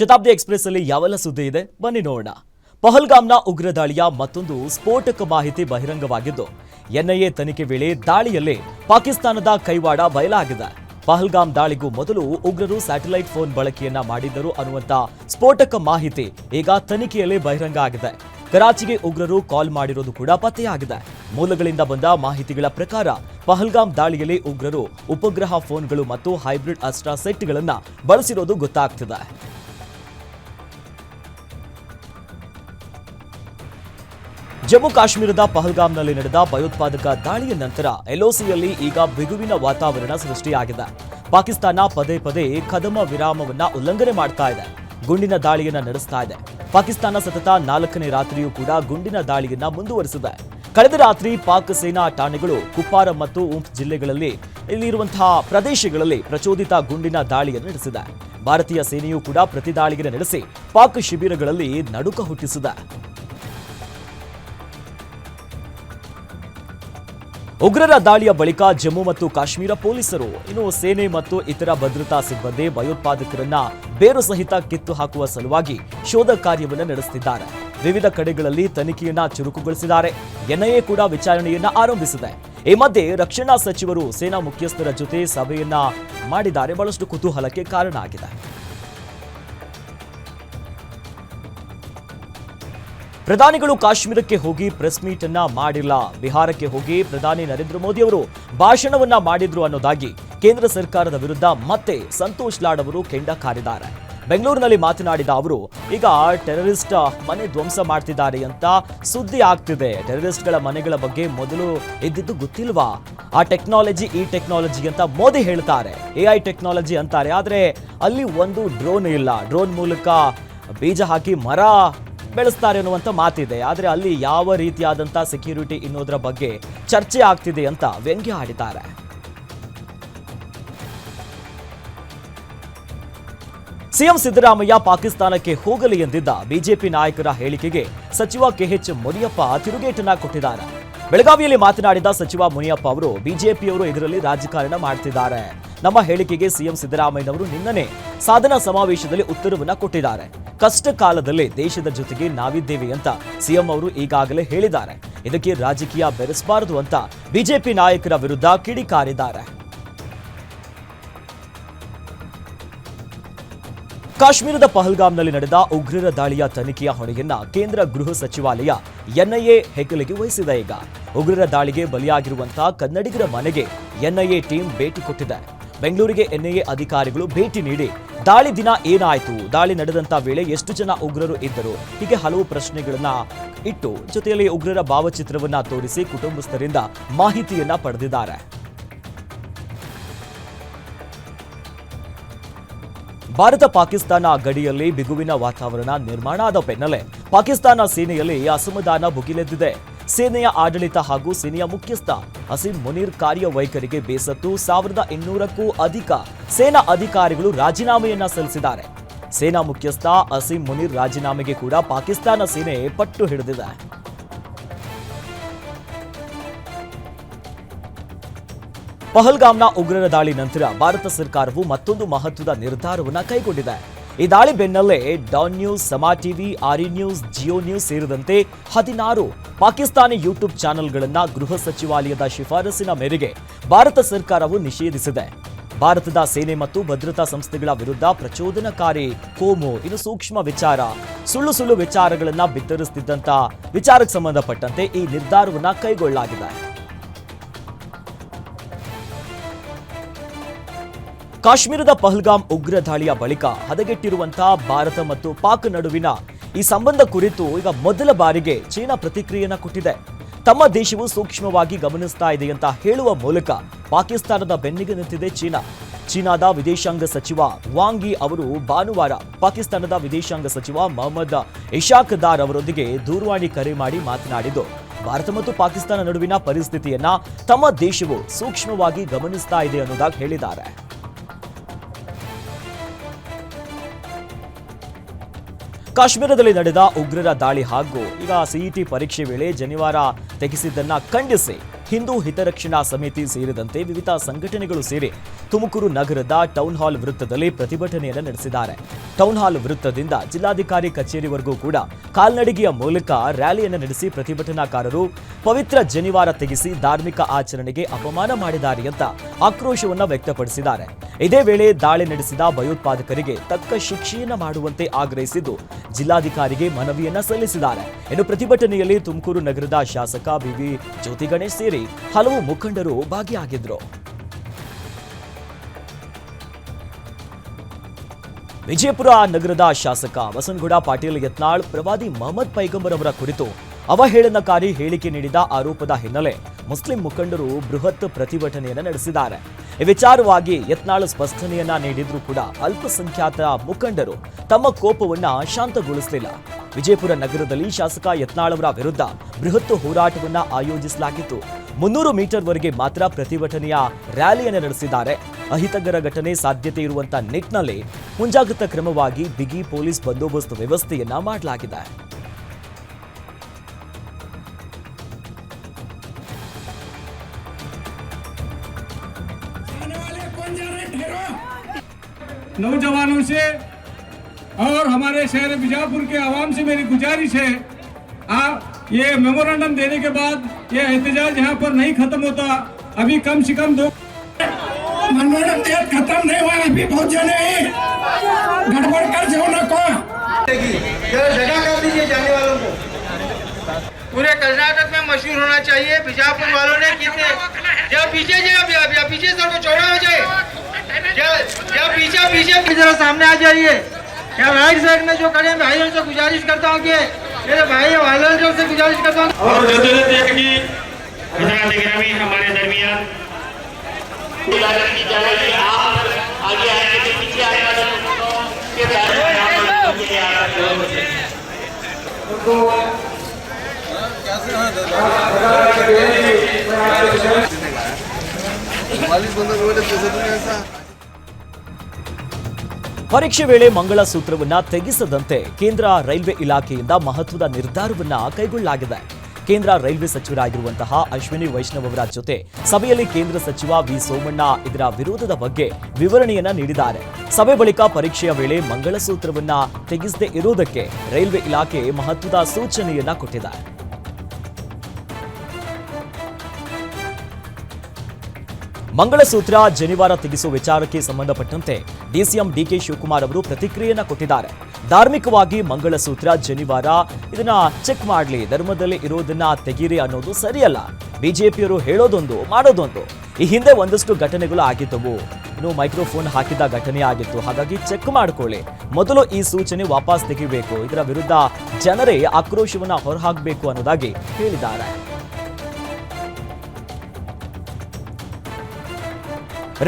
Shatabdi express ಅಲ್ಲಿ ಯಾವೆಲ್ಲ ಸುದ್ದಿ ಇದೆ ಬನ್ನಿ ನೋಡೋಣ. ಪಹಲ್ಗಾಮ್ನ ಉಗ್ರ ದಾಳಿಯ ಮತ್ತೊಂದು ಸ್ಫೋಟಕ ಮಾಹಿತಿ ಬಹಿರಂಗವಾಗಿದ್ದು, ಎನ್ಐಎ ತನಿಖೆ ವೇಳೆ ದಾಳಿಯಲ್ಲಿ ಪಾಕಿಸ್ತಾನದ ಕೈವಾಡ ಬಯಲಾಗಿದೆ. ಪಹಲ್ಗಾಮ್ ದಾಳಿಗೂ ಮೊದಲು ಉಗ್ರರು ಸ್ಯಾಟಲೈಟ್ ಫೋನ್ ಬಳಕೆಯನ್ನ ಮಾಡಿದ್ದರು ಅನ್ನುವಂತ ಸ್ಫೋಟಕ ಮಾಹಿತಿ ಈಗ ತನಿಖೆಯಲ್ಲಿ ಬಹಿರಂಗ ಆಗಿದೆ. ಕರಾಚಿಗೆ ಉಗ್ರರು ಕಾಲ್ ಮಾಡಿರೋದು ಕೂಡ ಪತ್ತೆಯಾಗಿದೆ. ಮೂಲಗಳಿಂದ ಬಂದ ಮಾಹಿತಿಗಳ ಪ್ರಕಾರ ಪಹಲ್ಗಾಮ್ ದಾಳಿಯಲ್ಲಿ ಉಗ್ರರು ಉಪಗ್ರಹ ಫೋನ್ಗಳು ಮತ್ತು ಹೈಬ್ರಿಡ್ ಅಸ್ತ್ರ ಸೆಟ್ಗಳನ್ನು ಬಳಸಿರೋದು ಗೊತ್ತಾಗ್ತಿದೆ. ಜಮ್ಮು ಕಾಶ್ಮೀರದ ಪಹಲ್ಗಾಮ್ನಲ್ಲಿ ನಡೆದ ಭಯೋತ್ಪಾದಕ ದಾಳಿಯ ನಂತರ ಎಲ್ಒಸಿಯಲ್ಲಿ ಈಗ ಬಿಗುವಿನ ವಾತಾವರಣ ಸೃಷ್ಟಿಯಾಗಿದೆ. ಪಾಕಿಸ್ತಾನ ಪದೇ ಪದೇ ಕದಮ ವಿರಾಮವನ್ನ ಉಲ್ಲಂಘನೆ ಮಾಡ್ತಾ ಇದೆ, ಗುಂಡಿನ ದಾಳಿಯನ್ನ ನಡೆಸ್ತಾ ಇದೆ. ಪಾಕಿಸ್ತಾನ ಸತತ 4ನೇ ರಾತ್ರಿಯೂ ಕೂಡ ಗುಂಡಿನ ದಾಳಿಯನ್ನ ಮುಂದುವರಿಸಿದೆ. ಕಳೆದ ರಾತ್ರಿ ಪಾಕ್ ಸೇನಾ ಠಾಣೆಗಳು ಕುಪ್ವಾರ ಮತ್ತು ಉಂಫ್ ಜಿಲ್ಲೆಗಳಲ್ಲಿ ಇಲ್ಲಿರುವಂತಹ ಪ್ರದೇಶಗಳಲ್ಲಿ ಪ್ರಚೋದಿತ ಗುಂಡಿನ ದಾಳಿಯನ್ನು ನಡೆಸಿದೆ. ಭಾರತೀಯ ಸೇನೆಯೂ ಕೂಡ ಪ್ರತಿದಾಳಿಯನ್ನು ನಡೆಸಿ ಪಾಕ್ ಶಿಬಿರಗಳಲ್ಲಿ ನಡುಕ ಹುಟ್ಟಿಸಿದೆ. ಉಗ್ರರ ದಾಳಿಯ ಬಳಿಕ ಜಮ್ಮು ಮತ್ತು ಕಾಶ್ಮೀರ ಪೊಲೀಸರು ಇನ್ನು ಸೇನೆ ಮತ್ತು ಇತರ ಭದ್ರತಾ ಸಿಬ್ಬಂದಿ ಭಯೋತ್ಪಾದಕರನ್ನ ಬೇರು ಸಹಿತ ಕಿತ್ತು ಹಾಕುವ ಸಲುವಾಗಿ ಶೋಧ ಕಾರ್ಯವನ್ನು ನಡೆಸುತ್ತಿದ್ದಾರೆ. ವಿವಿಧ ಕಡೆಗಳಲ್ಲಿ ತನಿಖೆಯನ್ನ ಚುರುಕುಗೊಳಿಸಿದ್ದಾರೆ. ಎನ್ಐಎ ಕೂಡ ವಿಚಾರಣೆಯನ್ನ ಆರಂಭಿಸಿದೆ. ಈ ಮಧ್ಯೆ ರಕ್ಷಣಾ ಸಚಿವರು ಸೇನಾ ಮುಖ್ಯಸ್ಥರ ಜೊತೆ ಸಭೆಯನ್ನ ಮಾಡಿದ್ದಾರೆ. ಬಹಳಷ್ಟು ಕುತೂಹಲಕ್ಕೆ ಕಾರಣ ಆಗಿದೆ. ಪ್ರಧಾನಿಗಳು ಕಾಶ್ಮೀರಕ್ಕೆ ಹೋಗಿ ಪ್ರೆಸ್ ಮೀಟ್ ಅನ್ನ ಮಾಡಿಲ್ಲ, ಬಿಹಾರಕ್ಕೆ ಹೋಗಿ ಪ್ರಧಾನಿ ನರೇಂದ್ರ ಮೋದಿ ಅವರು ಭಾಷಣವನ್ನ ಮಾಡಿದ್ರು ಅನ್ನೋದಾಗಿ ಕೇಂದ್ರ ಸರ್ಕಾರದ ವಿರುದ್ಧ ಮತ್ತೆ ಸಂತೋಷ್ ಲಾಡ್ ಅವರು ಕೆಂಡ ಕಾರಿದ್ದಾರೆ. ಬೆಂಗಳೂರಿನಲ್ಲಿ ಮಾತನಾಡಿದ ಅವರು, ಈಗ ಟೆರರಿಸ್ಟ್ ಮನೆ ಧ್ವಂಸ ಮಾಡ್ತಿದ್ದಾರೆ ಅಂತ ಸುದ್ದಿ ಆಗ್ತಿದೆ. ಟೆರರಿಸ್ಟ್ಗಳ ಮನೆಗಳ ಬಗ್ಗೆ ಮೊದಲು ಇದ್ದಿದ್ದು ಗೊತ್ತಿಲ್ವಾ? ಆ ಟೆಕ್ನಾಲಜಿ ಈ ಟೆಕ್ನಾಲಜಿ ಅಂತ ಮೋದಿ ಹೇಳ್ತಾರೆ, AI ಟೆಕ್ನಾಲಜಿ ಅಂತಾರೆ. ಆದ್ರೆ ಅಲ್ಲಿ ಒಂದು ಡ್ರೋನ್ ಇಲ್ಲ, ಡ್ರೋನ್ ಮೂಲಕ ಬೀಜ ಹಾಕಿ ಮರ ಬೆಳೆಸ್ತಾರೆ ಅನ್ನುವಂಥ ಮಾತಿದೆ. ಆದರೆ ಅಲ್ಲಿ ಯಾವ ರೀತಿಯಾದಂಥ ಸೆಕ್ಯೂರಿಟಿ ಇನ್ನೋದರ ಬಗ್ಗೆ ಚರ್ಚೆ ಆಗ್ತಿದೆ ಅಂತ ವ್ಯಂಗ್ಯ ಆಡಿದ್ದಾರೆ. ಸಿಎಂ ಸಿದ್ದರಾಮಯ್ಯ ಪಾಕಿಸ್ತಾನಕ್ಕೆ ಹೋಗಲಿ ಎಂದಿದ್ದ ಬಿಜೆಪಿ ನಾಯಕರ ಹೇಳಿಕೆಗೆ ಸಚಿವ KH ಮುನಿಯಪ್ಪ ತಿರುಗೇಟನ್ನ ಕೊಟ್ಟಿದ್ದಾರೆ. ಬೆಳಗಾವಿಯಲ್ಲಿ ಮಾತನಾಡಿದ ಸಚಿವ ಮುನಿಯಪ್ಪ ಅವರು, ಬಿಜೆಪಿಯವರು ಇದರಲ್ಲಿ ರಾಜಕಾರಣ ಮಾಡ್ತಿದ್ದಾರೆ. ನಮ್ಮ ಹೇಳಿಕೆಗೆ ಸಿಎಂ ಸಿದ್ದರಾಮಯ್ಯನವರು ನಿನ್ನೆ ಸಾಧನಾ ಸಮಾವೇಶದಲ್ಲಿ ಉತ್ತರವನ್ನ ಕೊಟ್ಟಿದ್ದಾರೆ. ಕಷ್ಟ ಕಾಲದಲ್ಲಿ ದೇಶದ ಜೊತೆಗೆ ನಾವಿದ್ದೇವೆ ಅಂತ ಸಿಎಂ ಅವರು ಈಗಾಗಲೇ ಹೇಳಿದ್ದಾರೆ. ಇದಕ್ಕೆ ರಾಜಕೀಯ ಬೆರೆಸಬಾರದು ಅಂತ ಬಿಜೆಪಿ ನಾಯಕರ ವಿರುದ್ಧ ಕಿಡಿಕಾರಿದ್ದಾರೆ. ಕಾಶ್ಮೀರದ ಪಹಲ್ಗಾಮ್ನಲ್ಲಿ ನಡೆದ ಉಗ್ರರ ದಾಳಿಯ ತನಿಖೆಯ ಹೊಣೆಯನ್ನ ಕೇಂದ್ರ ಗೃಹ ಸಚಿವಾಲಯ ಎನ್ಐಎ ಹೆಗಲಿಗೆ ವಹಿಸಿದೆ. ಈಗ ಉಗ್ರರ ದಾಳಿಗೆ ಬಲಿಯಾಗಿರುವಂತಹ ಕನ್ನಡಿಗರ ಮನೆಗೆ ಎನ್ಐಎ ಟೀಮ್ ಭೇಟಿ ಕೊಟ್ಟಿದೆ. ಬೆಂಗಳೂರಿಗೆ ಎನ್ಐಎ ಅಧಿಕಾರಿಗಳು ಭೇಟಿ ನೀಡಿ ದಾಳಿ ದಿನ ಏನಾಯಿತು, ದಾಳಿ ನಡೆದಂತ ವೇಳೆ ಎಷ್ಟು ಜನ ಉಗ್ರರು ಇದ್ದರು, ಹೀಗೆ ಹಲವು ಪ್ರಶ್ನೆಗಳನ್ನ ಇಟ್ಟು ಜೊತೆಯಲ್ಲಿ ಉಗ್ರರ ಭಾವಚಿತ್ರವನ್ನ ತೋರಿಸಿ ಕುಟುಂಬಸ್ಥರಿಂದ ಮಾಹಿತಿಯನ್ನ ಪಡೆದಿದ್ದಾರೆ. ಭಾರತ ಪಾಕಿಸ್ತಾನ ಗಡಿಯಲ್ಲಿ ಬಿಗುವಿನ ವಾತಾವರಣ ನಿರ್ಮಾಣ ಆದ ಬೆನ್ನಲ್ಲೇ ಪಾಕಿಸ್ತಾನ ಸೇನೆಯಲ್ಲಿ ಅಸಮಾಧಾನ ಭುಗಿಲೆದ್ದಿದೆ. ಸೇನೆಯ ಆಡಳಿತ ಹಾಗೂ ಸೇನೆಯ ಮುಖ್ಯಸ್ಥ ಅಸೀಂ ಮುನೀರ್ ಕಾರ್ಯವೈಖರಿಗೆ ಬೇಸತ್ತು 1200ಕ್ಕೂ ಅಧಿಕ ಸೇನಾ ಅಧಿಕಾರಿಗಳು ರಾಜೀನಾಮೆಯನ್ನ ಸಲ್ಲಿಸಿದ್ದಾರೆ. ಸೇನಾ ಮುಖ್ಯಸ್ಥ ಅಸೀಂ ಮುನೀರ್ ರಾಜೀನಾಮೆಗೆ ಕೂಡ ಪಾಕಿಸ್ತಾನ ಸೇನೆ ಪಟ್ಟು ಹಿಡಿದಿದೆ. ಪಹಲ್ಗಾಮ್ನ ಉಗ್ರರ ದಾಳಿ ನಂತರ ಭಾರತ ಸರ್ಕಾರವು ಮತ್ತೊಂದು ಮಹತ್ವದ ನಿರ್ಧಾರವನ್ನು ಕೈಗೊಂಡಿದೆ. ಈ ದಾಳಿ ಬೆನ್ನಲ್ಲೇ ಡಾನ್ ನ್ಯೂಸ್, ಸಮಾ TV, RE news, Jio news ಸೇರಿದಂತೆ 16 ಪಾಕಿಸ್ತಾನಿ ಯೂಟ್ಯೂಬ್ ಚಾನೆಲ್ಗಳನ್ನು ಗೃಹ ಸಚಿವಾಲಯದ ಶಿಫಾರಸಿನ ಮೇರೆಗೆ ಭಾರತ ಸರ್ಕಾರವು ನಿಷೇಧಿಸಿದೆ. ಭಾರತದ ಸೇನೆ ಮತ್ತು ಭದ್ರತಾ ಸಂಸ್ಥೆಗಳ ವಿರುದ್ಧ ಪ್ರಚೋದನಕಾರಿ, ಕೋಮು, ಇನ್ನು ಸೂಕ್ಷ್ಮ ವಿಚಾರ, ಸುಳ್ಳು ವಿಚಾರಗಳನ್ನು ಬಿತ್ತರಿಸುತ್ತಿದ್ದಂತ ವಿಚಾರಕ್ಕೆ ಸಂಬಂಧಪಟ್ಟಂತೆ ಈ ನಿರ್ಧಾರವನ್ನು ಕೈಗೊಳ್ಳಲಾಗಿದೆ. ಕಾಶ್ಮೀರದ ಪಹಲ್ಗಾಮ್ ಉಗ್ರ ದಾಳಿಯ ಬಳಿಕ ಹದಗೆಟ್ಟಿರುವಂತಹ ಭಾರತ ಮತ್ತು ಪಾಕ್ ನಡುವಿನ ಈ ಸಂಬಂಧ ಕುರಿತು ಈಗ ಮೊದಲ ಬಾರಿಗೆ ಚೀನಾ ಪ್ರತಿಕ್ರಿಯೆಯನ್ನು ಕೊಟ್ಟಿದೆ. ತಮ್ಮ ದೇಶವು ಸೂಕ್ಷ್ಮವಾಗಿ ಗಮನಿಸ್ತಾ ಇದೆ ಅಂತ ಹೇಳುವ ಮೂಲಕ ಪಾಕಿಸ್ತಾನದ ಬೆನ್ನಿಗೆ ನಿಂತಿದೆ ಚೀನಾ. ಚೀನಾದ ವಿದೇಶಾಂಗ ಸಚಿವ ವಾಂಗ್ ಯಿ ಅವರು ಭಾನುವಾರ ಪಾಕಿಸ್ತಾನದ ವಿದೇಶಾಂಗ ಸಚಿವ ಮೊಹಮ್ಮದ್ ಇಶಾಕ್ದಾರ್ ಅವರೊಂದಿಗೆ ದೂರವಾಣಿ ಕರೆ ಮಾಡಿ ಮಾತನಾಡಿದ್ದು, ಭಾರತ ಮತ್ತು ಪಾಕಿಸ್ತಾನ ನಡುವಿನ ಪರಿಸ್ಥಿತಿಯನ್ನ ತಮ್ಮ ದೇಶವು ಸೂಕ್ಷ್ಮವಾಗಿ ಗಮನಿಸ್ತಾ ಇದೆ ಅನ್ನೋದಾಗಿ ಹೇಳಿದ್ದಾರೆ. ಕಾಶ್ಮೀರದಲ್ಲಿ ನಡೆದ ಉಗ್ರರ ದಾಳಿ ಹಾಗೂ ಈಗ CET ಪರೀಕ್ಷೆ ವೇಳೆ ಜನಿವಾರ ತೆಗೆಸಿದ್ದನ್ನ ಖಂಡಿಸಿ ಹಿಂದೂ ಹಿತರಕ್ಷಣಾ ಸಮಿತಿ ಸೇರಿದಂತೆ ವಿವಿಧ ಸಂಘಟನೆಗಳು ಸೇರಿ ತುಮಕೂರು ನಗರದ ಟೌನ್ ಹಾಲ್ ವೃತ್ತದಲ್ಲಿ ಪ್ರತಿಭಟನೆಯನ್ನು ನಡೆಸಿದ್ದಾರೆ. ಟೌನ್ ಹಾಲ್ ವೃತ್ತದಿಂದ ಜಿಲ್ಲಾಧಿಕಾರಿ ಕಚೇರಿವರೆಗೂ ಕೂಡ ಕಾಲ್ನಡಿಗೆಯ ಮೂಲಕ ರ್ಯಾಲಿಯನ್ನು ನಡೆಸಿ ಪ್ರತಿಭಟನಾಕಾರರು ಪವಿತ್ರ ಜನಿವಾರ ತೆಗೆಸಿ ಧಾರ್ಮಿಕ ಆಚರಣೆಗೆ ಅಪಮಾನ ಮಾಡಿದ್ದಾರೆ ಅಂತ ಆಕ್ರೋಶವನ್ನ ವ್ಯಕ್ತಪಡಿಸಿದ್ದಾರೆ. ಇದೇ ವೇಳೆ ದಾಳಿ ನಡೆಸಿದ ಭಯೋತ್ಪಾದಕರಿಗೆ ತಕ್ಕ ಶಿಕ್ಷೆಯನ್ನ ಮಾಡುವಂತೆ ಆಗ್ರಹಿಸಿದ್ದು ಜಿಲ್ಲಾಧಿಕಾರಿಗೆ ಮನವಿಯನ್ನ ಸಲ್ಲಿಸಿದ್ದಾರೆ. ಇನ್ನು ಪ್ರತಿಭಟನೆಯಲ್ಲಿ ತುಮಕೂರು ನಗರದ ಶಾಸಕ ಬಿವಿ ಜ್ಯೋತಿ ಗಣೇಶ್ ಸೇರಿ ಹಲವು ಮುಖಂಡರು ಭಾಗಿಯಾಗಿದ್ರು. ವಿಜಯಪುರ ನಗರದ ಶಾಸಕ ಬಸನಗೌಡ ಪಾಟೀಲ್ ಯತ್ನಾಳ್ ಪ್ರವಾದಿ ಮೊಹಮ್ಮದ್ ಪೈಗಂಬರ್ ಅವರ ಕುರಿತು ಅವಹೇಳನಕಾರಿ ಹೇಳಿಕೆ ನೀಡಿದ ಆರೋಪದ ಹಿನ್ನೆಲೆ ಮುಸ್ಲಿಂ ಮುಖಂಡರು ಬೃಹತ್ ಪ್ರತಿಭಟನೆಯನ್ನು ನಡೆಸಿದ್ದಾರೆ. ಈ ವಿಚಾರವಾಗಿ ಯತ್ನಾಳ್ ಸ್ಪಷ್ಟನೆಯನ್ನ ನೀಡಿದ್ರೂ ಕೂಡ ಅಲ್ಪಸಂಖ್ಯಾತ ಮುಖಂಡರು ತಮ್ಮ ಕೋಪವನ್ನ ಶಾಂತಗೊಳಿಸಲಿಲ್ಲ. ವಿಜಯಪುರ ನಗರದಲ್ಲಿ ಶಾಸಕ ಯತ್ನಾಳ್ ಅವರ ವಿರುದ್ಧ ಬೃಹತ್ ಹೋರಾಟವನ್ನ ಆಯೋಜಿಸಲಾಗಿತ್ತು. 300 ಮೀಟರ್ವರೆಗೆ ಮಾತ್ರ ಪ್ರತಿಭಟನೆಯ ರ್ಯಾಲಿಯನ್ನು ನಡೆಸಿದ್ದಾರೆ. ಅಹಿತಕರ ಘಟನೆ ಸಾಧ್ಯತೆ ಇರುವಂತಹ ನಿಟ್ಟಿನಲ್ಲಿ ಮುಂಜಾಗ್ರತಾ ಕ್ರಮವಾಗಿ ಬಿಗಿ ಪೊಲೀಸ್ ಬಂದೋಬಸ್ತ್ ವ್ಯವಸ್ಥೆಯನ್ನ ಮಾಡಲಾಗಿದೆ. नौजवानों से और हमारे शहर बीजापुर के आवाम से मेरी गुजारिश है, आप ये मेमोरेंडम देने के बाद ये एहतजाज यहाँ पर नहीं खत्म होता, अभी कम से कम 2 मेमोरेंडम खत्म नहीं हुआ, अभी बहुत जने गड़बड़ कर जो ना को जगह कर दीजिए जाने वालों को। पूरे कर्नाटक में मशहूर होना चाहिए बीजापुर वालों ने कितने जब पीछे पीछे सर चौड़ा हो जाए, जब पीछे जरा सामने आ जाइए। क्या राइट साइड में जो खड़े हैं भाइयों से गुजारिश करता हूँ कि मेरे भाई वालों से गुजारिश करता हूँ और हमारे दरमियान ಪರೀಕ್ಷೆ ವೇಳೆ ಮಂಗಳಸೂತ್ರವನ್ನ ತೆಗೆಸದಂತೆ ಕೇಂದ್ರ ರೈಲ್ವೆ ಇಲಾಖೆಯಿಂದ ಮಹತ್ವದ ನಿರ್ಧಾರವನ್ನ ಕೈಗೊಳ್ಳಲಾಗಿದೆ. ಕೇಂದ್ರ ರೈಲ್ವೆ ಸಚಿವರಾಗಿರುವಂತಹ ಅಶ್ವಿನಿ ವೈಷ್ಣವ್ ಅವರ ಜೊತೆ ಸಭೆಯಲ್ಲಿ ಕೇಂದ್ರ ಸಚಿವ ವಿ ಸೋಮಣ್ಣ ಇದರ ವಿರೋಧದ ಬಗ್ಗೆ ವಿವರಣೆಯನ್ನ ನೀಡಿದ್ದಾರೆ. ಸಭೆ ಬಳಿಕ ಪರೀಕ್ಷೆಯ ವೇಳೆ ಮಂಗಳಸೂತ್ರವನ್ನ ತೆಗೆಸದೇ ಇರುವುದಕ್ಕೆ ರೈಲ್ವೆ ಇಲಾಖೆ ಮಹತ್ವದ ಸೂಚನೆಯನ್ನ ಕೊಟ್ಟಿದೆ. ಮಂಗಳಸೂತ್ರ ಜನಿವಾರ ತೆಗೆಸುವ ವಿಚಾರಕ್ಕೆ ಸಂಬಂಧಪಟ್ಟಂತೆ ಡಿಸಿಎಂ ಡಿಕೆ ಶಿವಕುಮಾರ್ ಅವರು ಪ್ರತಿಕ್ರಿಯೆಯನ್ನ ಕೊಟ್ಟಿದ್ದಾರೆ. ಧಾರ್ಮಿಕವಾಗಿ ಮಂಗಳಸೂತ್ರ ಜನಿವಾರ ಇದನ್ನ ಚೆಕ್ ಮಾಡಲಿ, ಧರ್ಮದಲ್ಲಿ ಇರೋದನ್ನ ತೆಗೀರಿ ಅನ್ನೋದು ಸರಿಯಲ್ಲ. ಬಿಜೆಪಿಯವರು ಹೇಳೋದೊಂದು ಮಾಡೋದೊಂದು. ಈ ಹಿಂದೆ ಒಂದಷ್ಟು ಘಟನೆಗಳು ಆಗಿದ್ದವು. ಇನ್ನು ಮೈಕ್ರೋಫೋನ್ ಹಾಕಿದ ಘಟನೆ ಆಗಿತ್ತು. ಹಾಗಾಗಿ ಚೆಕ್ ಮಾಡ್ಕೊಳ್ಳಿ, ಮೊದಲು ಈ ಸೂಚನೆ ವಾಪಸ್ ತೆಗಿಬೇಕು, ಇದರ ವಿರುದ್ಧ ಜನರೇ ಆಕ್ರೋಶವನ್ನ ಹೊರಹಾಕಬೇಕು ಅನ್ನೋದಾಗಿ ಹೇಳಿದ್ದಾರೆ.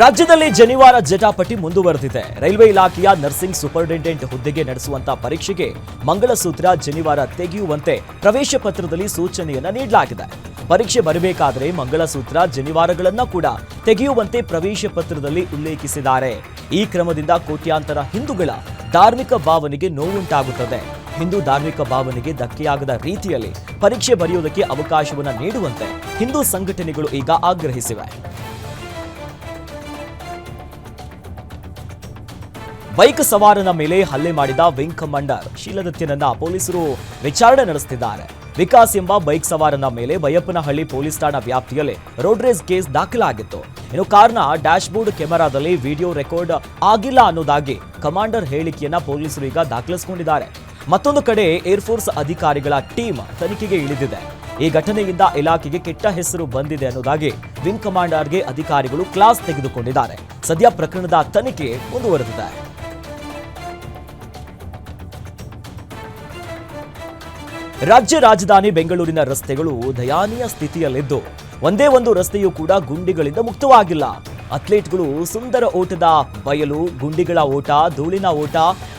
ರಾಜ್ಯದಲ್ಲಿ ಜನಿವಾರ ಜಟಾಪಟಿ ಮುಂದುವರೆದಿದೆ. ರೈಲ್ವೆ ಇಲಾಖೆಯ ನರ್ಸಿಂಗ್ ಸೂಪರಿಂಟೆಂಡೆಂಟ್ ಹುದ್ದೆಗೆ ನಡೆಸುವಂತಹ ಪರೀಕ್ಷೆಗೆ ಮಂಗಳಸೂತ್ರ ಜನಿವಾರ ತೆಗೆಯುವಂತೆ ಪ್ರವೇಶ ಪತ್ರದಲ್ಲಿ ಸೂಚನೆಯನ್ನ ನೀಡಲಾಗಿದೆ. ಪರೀಕ್ಷೆ ಬರಬೇಕಾದರೆ ಮಂಗಳಸೂತ್ರ ಜನಿವಾರಗಳನ್ನ ಕೂಡ ತೆಗೆಯುವಂತೆ ಪ್ರವೇಶ ಪತ್ರದಲ್ಲಿ ಉಲ್ಲೇಖಿಸಿದ್ದಾರೆ. ಈ ಕ್ರಮದಿಂದ ಕೋಟ್ಯಾಂತರ ಹಿಂದೂಗಳ ಧಾರ್ಮಿಕ ಭಾವನೆಗೆ ನೋವುಂಟಾಗುತ್ತದೆ. ಹಿಂದೂ ಧಾರ್ಮಿಕ ಭಾವನೆಗೆ ಧಕ್ಕೆಯಾಗದ ರೀತಿಯಲ್ಲಿ ಪರೀಕ್ಷೆ ಬರೆಯುವುದಕ್ಕೆ ಅವಕಾಶವನ್ನ ನೀಡುವಂತೆ ಹಿಂದೂ ಸಂಘಟನೆಗಳು ಈಗ ಆಗ್ರಹಿಸಿವೆ. ಬೈಕ್ ಸವಾರನ ಮೇಲೆ ಹಲ್ಲೆ ಮಾಡಿದ ವಿಂಗ್ ಕಮಾಂಡರ್ ಶೀಲದತ್ಯನನ್ನ ಪೊಲೀಸರು ವಿಚಾರಣೆ ನಡೆಸುತ್ತಿದ್ದಾರೆ. ವಿಕಾಸ್ ಎಂಬ ಬೈಕ್ ಸವಾರನ ಮೇಲೆ ಬೈಯಪ್ಪನಹಳ್ಳಿ ಪೊಲೀಸ್ ಠಾಣಾ ವ್ಯಾಪ್ತಿಯಲ್ಲಿ ರೋಡ್ ರೇಸ್ ಕೇಸ್ ದಾಖಲಾಗಿತ್ತು. ಇನ್ನು ಕಾರ್ನ ಡ್ಯಾಶ್ ಬೋರ್ಡ್ ಕೆಮೆರಾದಲ್ಲಿ ವಿಡಿಯೋ ರೆಕಾರ್ಡ್ ಆಗಿಲ್ಲ ಅನ್ನೋದಾಗಿ ಕಮಾಂಡರ್ ಹೇಳಿಕೆಯನ್ನ ಪೊಲೀಸರು ಈಗ ದಾಖಲಿಸಿಕೊಂಡಿದ್ದಾರೆ. ಮತ್ತೊಂದು ಕಡೆ ಏರ್ಫೋರ್ಸ್ ಅಧಿಕಾರಿಗಳ ಟೀಮ್ ತನಿಖೆಗೆ ಇಳಿದಿದೆ. ಈ ಘಟನೆಯಿಂದ ಇಲಾಖೆಗೆ ಕೆಟ್ಟ ಹೆಸರು ಬಂದಿದೆ ಅನ್ನೋದಾಗಿ ವಿಂಗ್ ಕಮಾಂಡರ್ಗೆ ಅಧಿಕಾರಿಗಳು ಕ್ಲಾಸ್ ತೆಗೆದುಕೊಂಡಿದ್ದಾರೆ. ಸದ್ಯ ಪ್ರಕರಣದ ತನಿಖೆ ಮುಂದುವರೆದಿದೆ. ರಾಜ್ಯ ರಾಜಧಾನಿ ಬೆಂಗಳೂರಿನ ರಸ್ತೆಗಳು ದಯನೀಯ ಸ್ಥಿತಿಯಲ್ಲಿದ್ದು ಒಂದೇ ಒಂದು ರಸ್ತೆಯೂ ಕೂಡ ಗುಂಡಿಗಳಿಂದ ಮುಕ್ತವಾಗಿಲ್ಲ. ಅಥ್ಲೀಟ್ಗಳು ಸುಂದರ ಓಟದ ಬಯಲು, ಗುಂಡಿಗಳ ಓಟ, ಧೂಳಿನ ಓಟ,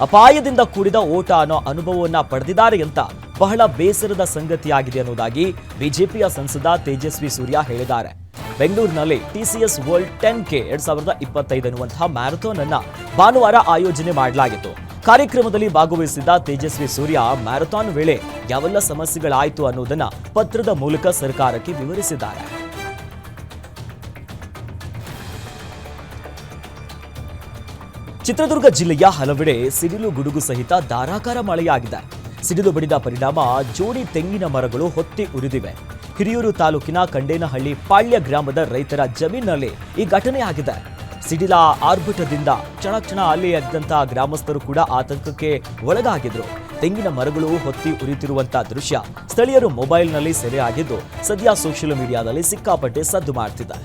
ಅಪಾಯದಿಂದ ಕೂಡಿದ ಓಟ ಅನ್ನೋ ಅನುಭವವನ್ನ ಪಡೆದಿದ್ದಾರೆ ಅಂತ ಬಹಳ ಬೇಸರದ ಸಂಗತಿಯಾಗಿದೆ ಅನ್ನೋದಾಗಿ ಬಿಜೆಪಿಯ ಸಂಸದ ತೇಜಸ್ವಿ ಸೂರ್ಯ ಹೇಳಿದ್ದಾರೆ. ಬೆಂಗಳೂರಿನಲ್ಲಿ ಟಿಸಿಎಸ್ ವರ್ಲ್ಡ್ 10K 2025 ಎನ್ನುವಂತಹ ಮ್ಯಾರಥಾನ್ ಅನ್ನ ಭಾನುವಾರ ಆಯೋಜನೆ ಮಾಡಲಾಗಿತ್ತು. ಕಾರ್ಯಕ್ರಮದಲ್ಲಿ ಭಾಗವಹಿಸಿದ್ದ ತೇಜಸ್ವಿ ಸೂರ್ಯ ಮ್ಯಾರಥಾನ್ ವೇಳೆ ಯಾವೆಲ್ಲ ಸಮಸ್ಯೆಗಳಾಯಿತು ಅನ್ನೋದನ್ನ ಪತ್ರದ ಮೂಲಕ ಸರ್ಕಾರಕ್ಕೆ ವಿವರಿಸಿದ್ದಾರೆ. ಚಿತ್ರದುರ್ಗ ಜಿಲ್ಲೆಯ ಹಲವೆಡೆ ಸಿಡಿಲು ಗುಡುಗು ಸಹಿತ ಧಾರಾಕಾರ ಮಳೆಯಾಗಿದೆ. ಸಿಡಿಲು ಬಡಿದ ಪರಿಣಾಮ ಜೋಡಿ ತೆಂಗಿನ ಮರಗಳು ಹೊತ್ತಿ ಉರಿದಿವೆ. ಹಿರಿಯೂರು ತಾಲೂಕಿನ ಕಂಡೇನಹಳ್ಳಿ ಪಾಳ್ಯ ಗ್ರಾಮದ ರೈತರ ಜಮೀನಿನಲ್ಲಿ ಈ ಘಟನೆ ಆಗಿದೆ. ಸಿಡಿಲ ಆರ್ಭಟದಿಂದ ಕ್ಷಣ ಅಲ್ಲೇ ಎದ್ದಂತಹ ಗ್ರಾಮಸ್ಥರು ಕೂಡ ಆತಂಕಕ್ಕೆ ಒಳಗಾಗಿದ್ರು. ತೆಂಗಿನ ಮರಗಳು ಹೊತ್ತಿ ಉರಿತಿರುವಂತಹ ದೃಶ್ಯ ಸ್ಥಳೀಯರು ಮೊಬೈಲ್ನಲ್ಲಿ ಸೆರೆ ಆಗಿದ್ದು ಸದ್ಯ ಸೋಷಿಯಲ್ ಮೀಡಿಯಾದಲ್ಲಿ ಸಿಕ್ಕಾಪಟ್ಟೆ ಸದ್ದು ಮಾಡ್ತಿದೆ.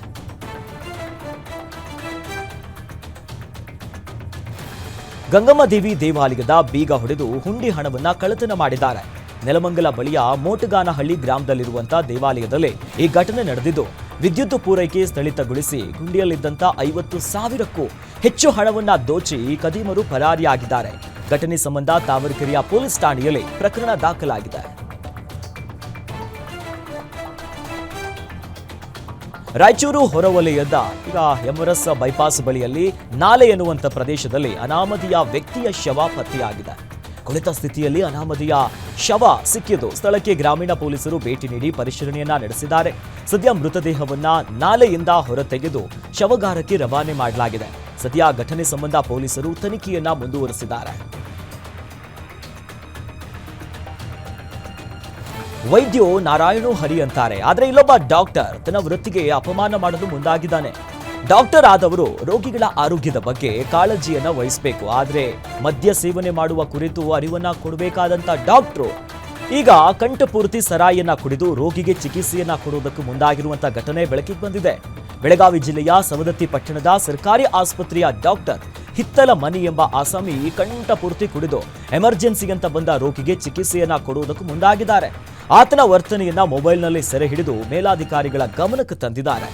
ಗಂಗಮ್ಮ ದೇವಿ ದೇವಾಲಯದ ಬೀಗ ಹೊಡೆದು ಹುಂಡಿ ಹಣವನ್ನ ಕಳ್ಳತನ ಮಾಡಿದ್ದಾರೆ. ನೆಲಮಂಗಲ ಬಳಿಯ ಮೋಟಗಾನಹಳ್ಳಿ ಗ್ರಾಮದಲ್ಲಿರುವಂತಹ ದೇವಾಲಯದಲ್ಲಿ ಈ ಘಟನೆ ನಡೆದಿದ್ದು, ವಿದ್ಯುತ್ ಪೂರೈಕೆ ಸ್ಥಗಿತಗೊಳಿಸಿ ಹುಂಡಿಯಲ್ಲಿದ್ದಂಥ 50,000ಕ್ಕೂ ಹೆಚ್ಚು ಹಣವನ್ನ ದೋಚಿ ಕದೀಮರು ಪರಾರಿಯಾಗಿದ್ದಾರೆ. ಘಟನೆ ಸಂಬಂಧ ತಾವರೆಕೆರೆಯ ಪೊಲೀಸ್ ಠಾಣೆಯಲ್ಲಿ ಪ್ರಕರಣ ದಾಖಲಾಗಿದೆ. ರಾಯಚೂರು ಹೊರವಲಯದ ಈಗ ಎಮರಸ್ ಬೈಪಾಸ್ ಬಳಿಯಲ್ಲಿ ನಾಲೆ ಎನ್ನುವಂಥ ಪ್ರದೇಶದಲ್ಲಿ ಅನಾಮಧೇಯ ವ್ಯಕ್ತಿಯ ಶವ ಪತ್ತೆಯಾಗಿದೆ. ಕೊಳೆತ ಸ್ಥಿತಿಯಲ್ಲಿ ಅನಾಮಧೇಯ ಶವ ಸಿಕ್ಕಿದ್ದು ಸ್ಥಳಕ್ಕೆ ಗ್ರಾಮೀಣ ಪೊಲೀಸರು ಭೇಟಿ ನೀಡಿ ಪರಿಶೀಲನೆಯನ್ನ ನಡೆಸಿದ್ದಾರೆ. ಸದ್ಯ ಮೃತದೇಹವನ್ನ ನಾಲೆಯಿಂದ ಹೊರತೆಗೆದು ಶವಗಾರಕ್ಕೆ ರವಾನೆ ಮಾಡಲಾಗಿದೆ. ಸದ್ಯ ಘಟನೆ ಸಂಬಂಧ ಪೊಲೀಸರು ತನಿಖೆಯನ್ನ ಮುಂದುವರೆಸಿದ್ದಾರೆ. ವೈದ್ಯೋ ನಾರಾಯಣೋ ಹರಿ ಅಂತಾರೆ, ಆದರೆ ಇಲ್ಲೊಬ್ಬ ಡಾಕ್ಟರ್ ತನ್ನ ವೃತ್ತಿಗೆ ಅಪಮಾನ ಮಾಡಲು ಮುಂದಾಗಿದ್ದಾನೆ. ಡಾಕ್ಟರ್ ಆದವರು ರೋಗಿಗಳ ಆರೋಗ್ಯದ ಬಗ್ಗೆ ಕಾಳಜಿಯನ್ನ ವಹಿಸಬೇಕು, ಆದರೆ ಮದ್ಯ ಸೇವನೆ ಮಾಡುವ ಕುರಿತು ಅರಿವನ್ನ ಕೊಡಬೇಕಾದಂತ ಡಾಕ್ಟ್ರು ಈಗ ಕಂಠಪೂರ್ತಿ ಸರಾಯಿಯನ್ನ ಕುಡಿದು ರೋಗಿಗೆ ಚಿಕಿತ್ಸೆಯನ್ನ ಕೊಡುವುದಕ್ಕೂ ಮುಂದಾಗಿರುವಂತಹ ಘಟನೆ ಬೆಳಕಿಗೆ ಬಂದಿದೆ. ಬೆಳಗಾವಿ ಜಿಲ್ಲೆಯ ಸವದತ್ತಿ ಪಟ್ಟಣದ ಸರ್ಕಾರಿ ಆಸ್ಪತ್ರೆಯ ಡಾಕ್ಟರ್ ಹಿತ್ತಲ ಮನಿ ಎಂಬ ಆಸಾಮಿ ಕಂಠಪೂರ್ತಿ ಕುಡಿದು ಎಮರ್ಜೆನ್ಸಿ ಅಂತ ಬಂದ ರೋಗಿಗೆ ಚಿಕಿತ್ಸೆಯನ್ನ ಕೊಡುವುದಕ್ಕೂ ಮುಂದಾಗಿದ್ದಾರೆ. ಆತನ ವರ್ತನೆಯನ್ನ ಮೊಬೈಲ್ನಲ್ಲಿ ಸೆರೆ ಹಿಡಿದು ಮೇಲಾಧಿಕಾರಿಗಳ ಗಮನಕ್ಕೆ ತಂದಿದ್ದಾರೆ.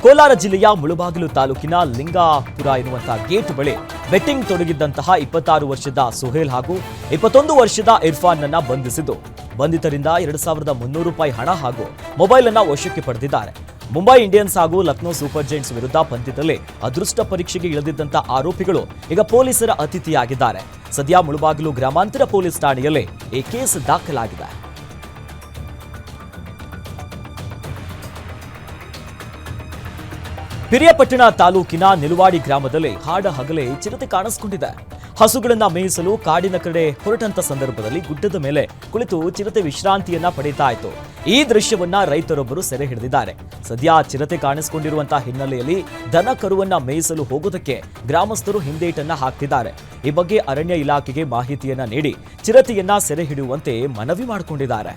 ಕೋಲಾರ ಜಿಲ್ಲೆಯ ಮುಳಬಾಗಿಲು ತಾಲೂಕಿನ ಲಿಂಗಾಪುರ ಎನ್ನುವಂತಹ ಗೇಟ್ ಬಳಿ ಬೆಟ್ಟಿಂಗ್ ತೊಡಗಿದ್ದಂತಹ 26 ವರ್ಷದ ಸುಹೇಲ್ ಹಾಗೂ 21 ವರ್ಷದ ಇರ್ಫಾನ್ ಅನ್ನ ಬಂಧಿಸಿದ್ದು, ಬಂಧಿತರಿಂದ 2,300 ರೂಪಾಯಿ ಹಣ ಹಾಗೂ ಮೊಬೈಲ್ ಅನ್ನ ವಶಕ್ಕೆ ಪಡೆದಿದ್ದಾರೆ. ಮುಂಬೈ ಇಂಡಿಯನ್ಸ್ ಹಾಗೂ ಲಕ್ನೋ ಸೂಪರ್ ಜೈಂಟ್ಸ್ ವಿರುದ್ಧ ಪಂದ್ಯದಲ್ಲಿ ಅದೃಷ್ಟ ಪರೀಕ್ಷೆಗೆ ಇಳಿದಿದ್ದಂತ ಆರೋಪಿಗಳು ಈಗ ಪೊಲೀಸರ ಅತಿಥಿಯಾಗಿದ್ದಾರೆ. ಸದ್ಯ ಮುಳಬಾಗಿಲು ಗ್ರಾಮಾಂತರ ಪೊಲೀಸ್ ಠಾಣೆಯಲ್ಲಿ ಈ ಕೇಸ್ ದಾಖಲಾಗಿದೆ. ಪಿರಿಯಾಪಟ್ಟಣ ತಾಲೂಕಿನ ನಿಲುವಾಡಿ ಗ್ರಾಮದಲ್ಲಿ ಹಾಡ ಹಗಲೇ ಚಿರತೆ ಕಾಣಿಸಿಕೊಂಡಿದೆ. ಹಸುಗಳನ್ನ ಮೇಯಿಸಲು ಕಾಡಿನ ಕಡೆ ಹೊರಟಂತ ಸಂದರ್ಭದಲ್ಲಿ ಗುಡ್ಡದ ಮೇಲೆ ಕುಳಿತು ಚಿರತೆ ವಿಶ್ರಾಂತಿಯನ್ನ ಪಡೆಯುತ್ತಾ ಇತ್ತು. ಈ ದೃಶ್ಯವನ್ನ ರೈತರೊಬ್ಬರು ಸೆರೆ ಹಿಡಿದಿದ್ದಾರೆ. ಸದ್ಯ ಚಿರತೆ ಕಾಣಿಸಿಕೊಂಡಿರುವಂತಹ ಹಿನ್ನೆಲೆಯಲ್ಲಿ ದನ ಕರುವನ್ನ ಮೇಯಿಸಲು ಹೋಗೋದಕ್ಕೆ ಗ್ರಾಮಸ್ಥರು ಹಿಂದೇಟನ್ನ ಹಾಕ್ತಿದ್ದಾರೆ. ಈ ಬಗ್ಗೆ ಅರಣ್ಯ ಇಲಾಖೆಗೆ ಮಾಹಿತಿಯನ್ನ ನೀಡಿ ಚಿರತೆಯನ್ನ ಸೆರೆ ಹಿಡಿಯುವಂತೆ ಮನವಿ ಮಾಡಿಕೊಂಡಿದ್ದಾರೆ.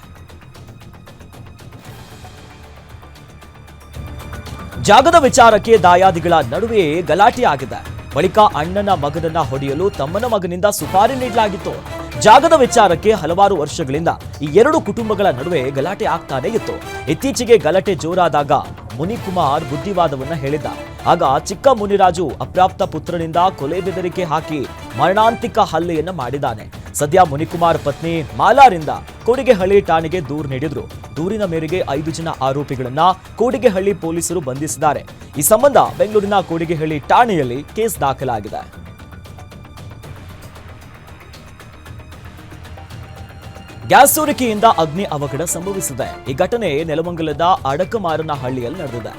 ಜಾಗದ ವಿಚಾರಕ್ಕೆ ದಾಯಾದಿಗಳ ನಡುವೆ ಗಲಾಟೆ ಆಗಿದೆ. ಬಳಿಕ ಅಣ್ಣನ ಮಗನನ್ನ ಹೊಡೆಯಲು ತಮ್ಮನ ಮಗನಿಂದ ಸುಪಾರಿ ನೀಡಲಾಗಿತ್ತು. ಜಾಗದ ವಿಚಾರಕ್ಕೆ ಹಲವಾರು ವರ್ಷಗಳಿಂದ ಈ ಎರಡು ಕುಟುಂಬಗಳ ನಡುವೆ ಗಲಾಟೆ ಆಗ್ತಾನೆ ಇತ್ತು. ಇತ್ತೀಚೆಗೆ ಗಲಾಟೆ ಜೋರಾದಾಗ ಮುನಿಕುಮಾರ್ ಬುದ್ಧಿವಾದವನ್ನ ಹೇಳಿದ್ದ. ಆಗ ಚಿಕ್ಕ ಮುನಿರಾಜು ಅಪ್ರಾಪ್ತ ಪುತ್ರನಿಂದ ಕೊಲೆ ಬೆದರಿಕೆ ಹಾಕಿ ಮರಣಾಂತಿಕ ಹಲ್ಲೆಯನ್ನ ಮಾಡಿದ್ದಾನೆ. ಸದ್ಯ ಮುನಿಕುಮಾರ್ ಪತ್ನಿ ಮಾಲಾರಿಂದ ಕೋಡಿಗೆಹಳ್ಳಿ ಠಾಣೆಗೆ ದೂರು ನೀಡಿದ್ರು. ದೂರಿನ ಮೇರೆಗೆ 5 ಜನ ಆರೋಪಿಗಳನ್ನ ಕೋಡಿಗೆಹಳ್ಳಿ ಪೊಲೀಸರು ಬಂಧಿಸಿದ್ದಾರೆ. ಈ ಸಂಬಂಧ ಬೆಂಗಳೂರಿನ ಕೋಡಿಗೆಹಳ್ಳಿ ಠಾಣೆಯಲ್ಲಿ ಕೇಸ್ ದಾಖಲಾಗಿದೆ. ಗ್ಯಾಸ್ ಸೋರಿಕೆಯಿಂದ ಅಗ್ನಿ ಅವಘಡ ಸಂಭವಿಸಿದೆ. ಈ ಘಟನೆ ನೆಲಮಂಗಲದ ಅಡಕಮಾರನಹಳ್ಳಿಯಲ್ಲಿ ನಡೆದಿದೆ.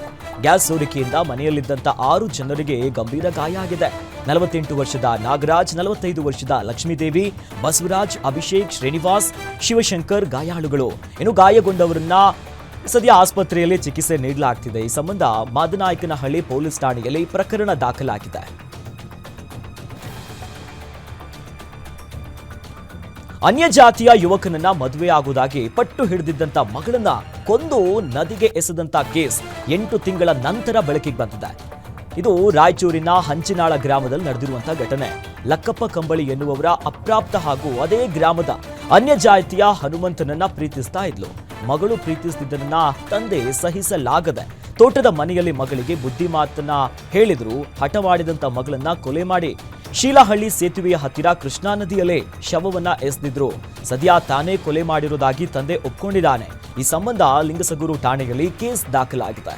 ಗ್ಯಾಸ್ ಸೋರಿಕೆಯಿಂದ ಮನೆಯಲ್ಲಿದ್ದಂತ 6 ಜನರಿಗೆ ಗಂಭೀರ ಗಾಯ ಆಗಿದೆ. 48 ವರ್ಷದ ನಾಗರಾಜ್, 45 ವರ್ಷದ ಲಕ್ಷ್ಮೀದೇವಿ, ಬಸವರಾಜ್, ಅಭಿಷೇಕ್, ಶ್ರೀನಿವಾಸ್, ಶಿವಶಂಕರ್ ಗಾಯಾಳುಗಳು. ಇನ್ನು ಗಾಯಗೊಂಡವರನ್ನ ಸದ್ಯ ಆಸ್ಪತ್ರೆಯಲ್ಲಿ ಚಿಕಿತ್ಸೆ ನೀಡಲಾಗ್ತಿದೆ. ಈ ಸಂಬಂಧ ಮಾದನಾಯಕನಹಳ್ಳಿ ಪೊಲೀಸ್ ಠಾಣೆಯಲ್ಲಿ ಪ್ರಕರಣ ದಾಖಲಾಗಿದೆ. ಅನ್ಯ ಜಾತಿಯ ಯುವಕನನ್ನ ಮದುವೆ ಆಗುವುದಾಗಿ ಪಟ್ಟು ಹಿಡಿದಿದ್ದಂತ ಮಗಳನ್ನ ಕೊಂದು ನದಿಗೆ ಎಸೆದಂತ ಕೇಸ್ 8 ತಿಂಗಳ ನಂತರ ಬೆಳಕಿಗೆ ಬಂದಿದೆ. ಇದು ರಾಯಚೂರಿನ ಹಂಚಿನಾಳ ಗ್ರಾಮದಲ್ಲಿ ನಡೆದಿರುವಂತಹ ಘಟನೆ. ಲಕ್ಕಪ್ಪ ಕಂಬಳಿ ಎನ್ನುವವರ ಅಪ್ರಾಪ್ತ ಹಾಗೂ ಅದೇ ಗ್ರಾಮದ ಅನ್ಯ ಜಾತಿಯ ಹನುಮಂತನನ್ನ ಪ್ರೀತಿಸ್ತಾ ಇದ್ಲು. ಮಗಳು ಪ್ರೀತಿಸಿದ್ದನ್ನ ತಂದೆ ಸಹಿಸಲಾಗದೆ ತೋಟದ ಮನೆಯಲ್ಲಿ ಮಗಳಿಗೆ ಬುದ್ಧಿ ಮಾತನ್ನ ಹೇಳಿದ್ರು. ಹಠ ಮಾಡಿದಂತ ಮಗಳನ್ನ ಕೊಲೆ ಮಾಡಿ ಶೀಲಹಳ್ಳಿ ಸೇತುವೆಯ ಹತ್ತಿರ ಕೃಷ್ಣಾ ನದಿಯಲ್ಲೇ ಶವವನ್ನ ಎಸೆದಿದ್ರು. ಸದ್ಯ ತಾನೇ ಕೊಲೆ ಮಾಡಿರುವುದಾಗಿ ತಂದೆ ಒಪ್ಕೊಂಡಿದ್ದಾನೆ. ಈ ಸಂಬಂಧ ಲಿಂಗಸಗೂರು ಠಾಣೆಯಲ್ಲಿ ಕೇಸ್ ದಾಖಲಾಗಿದೆ.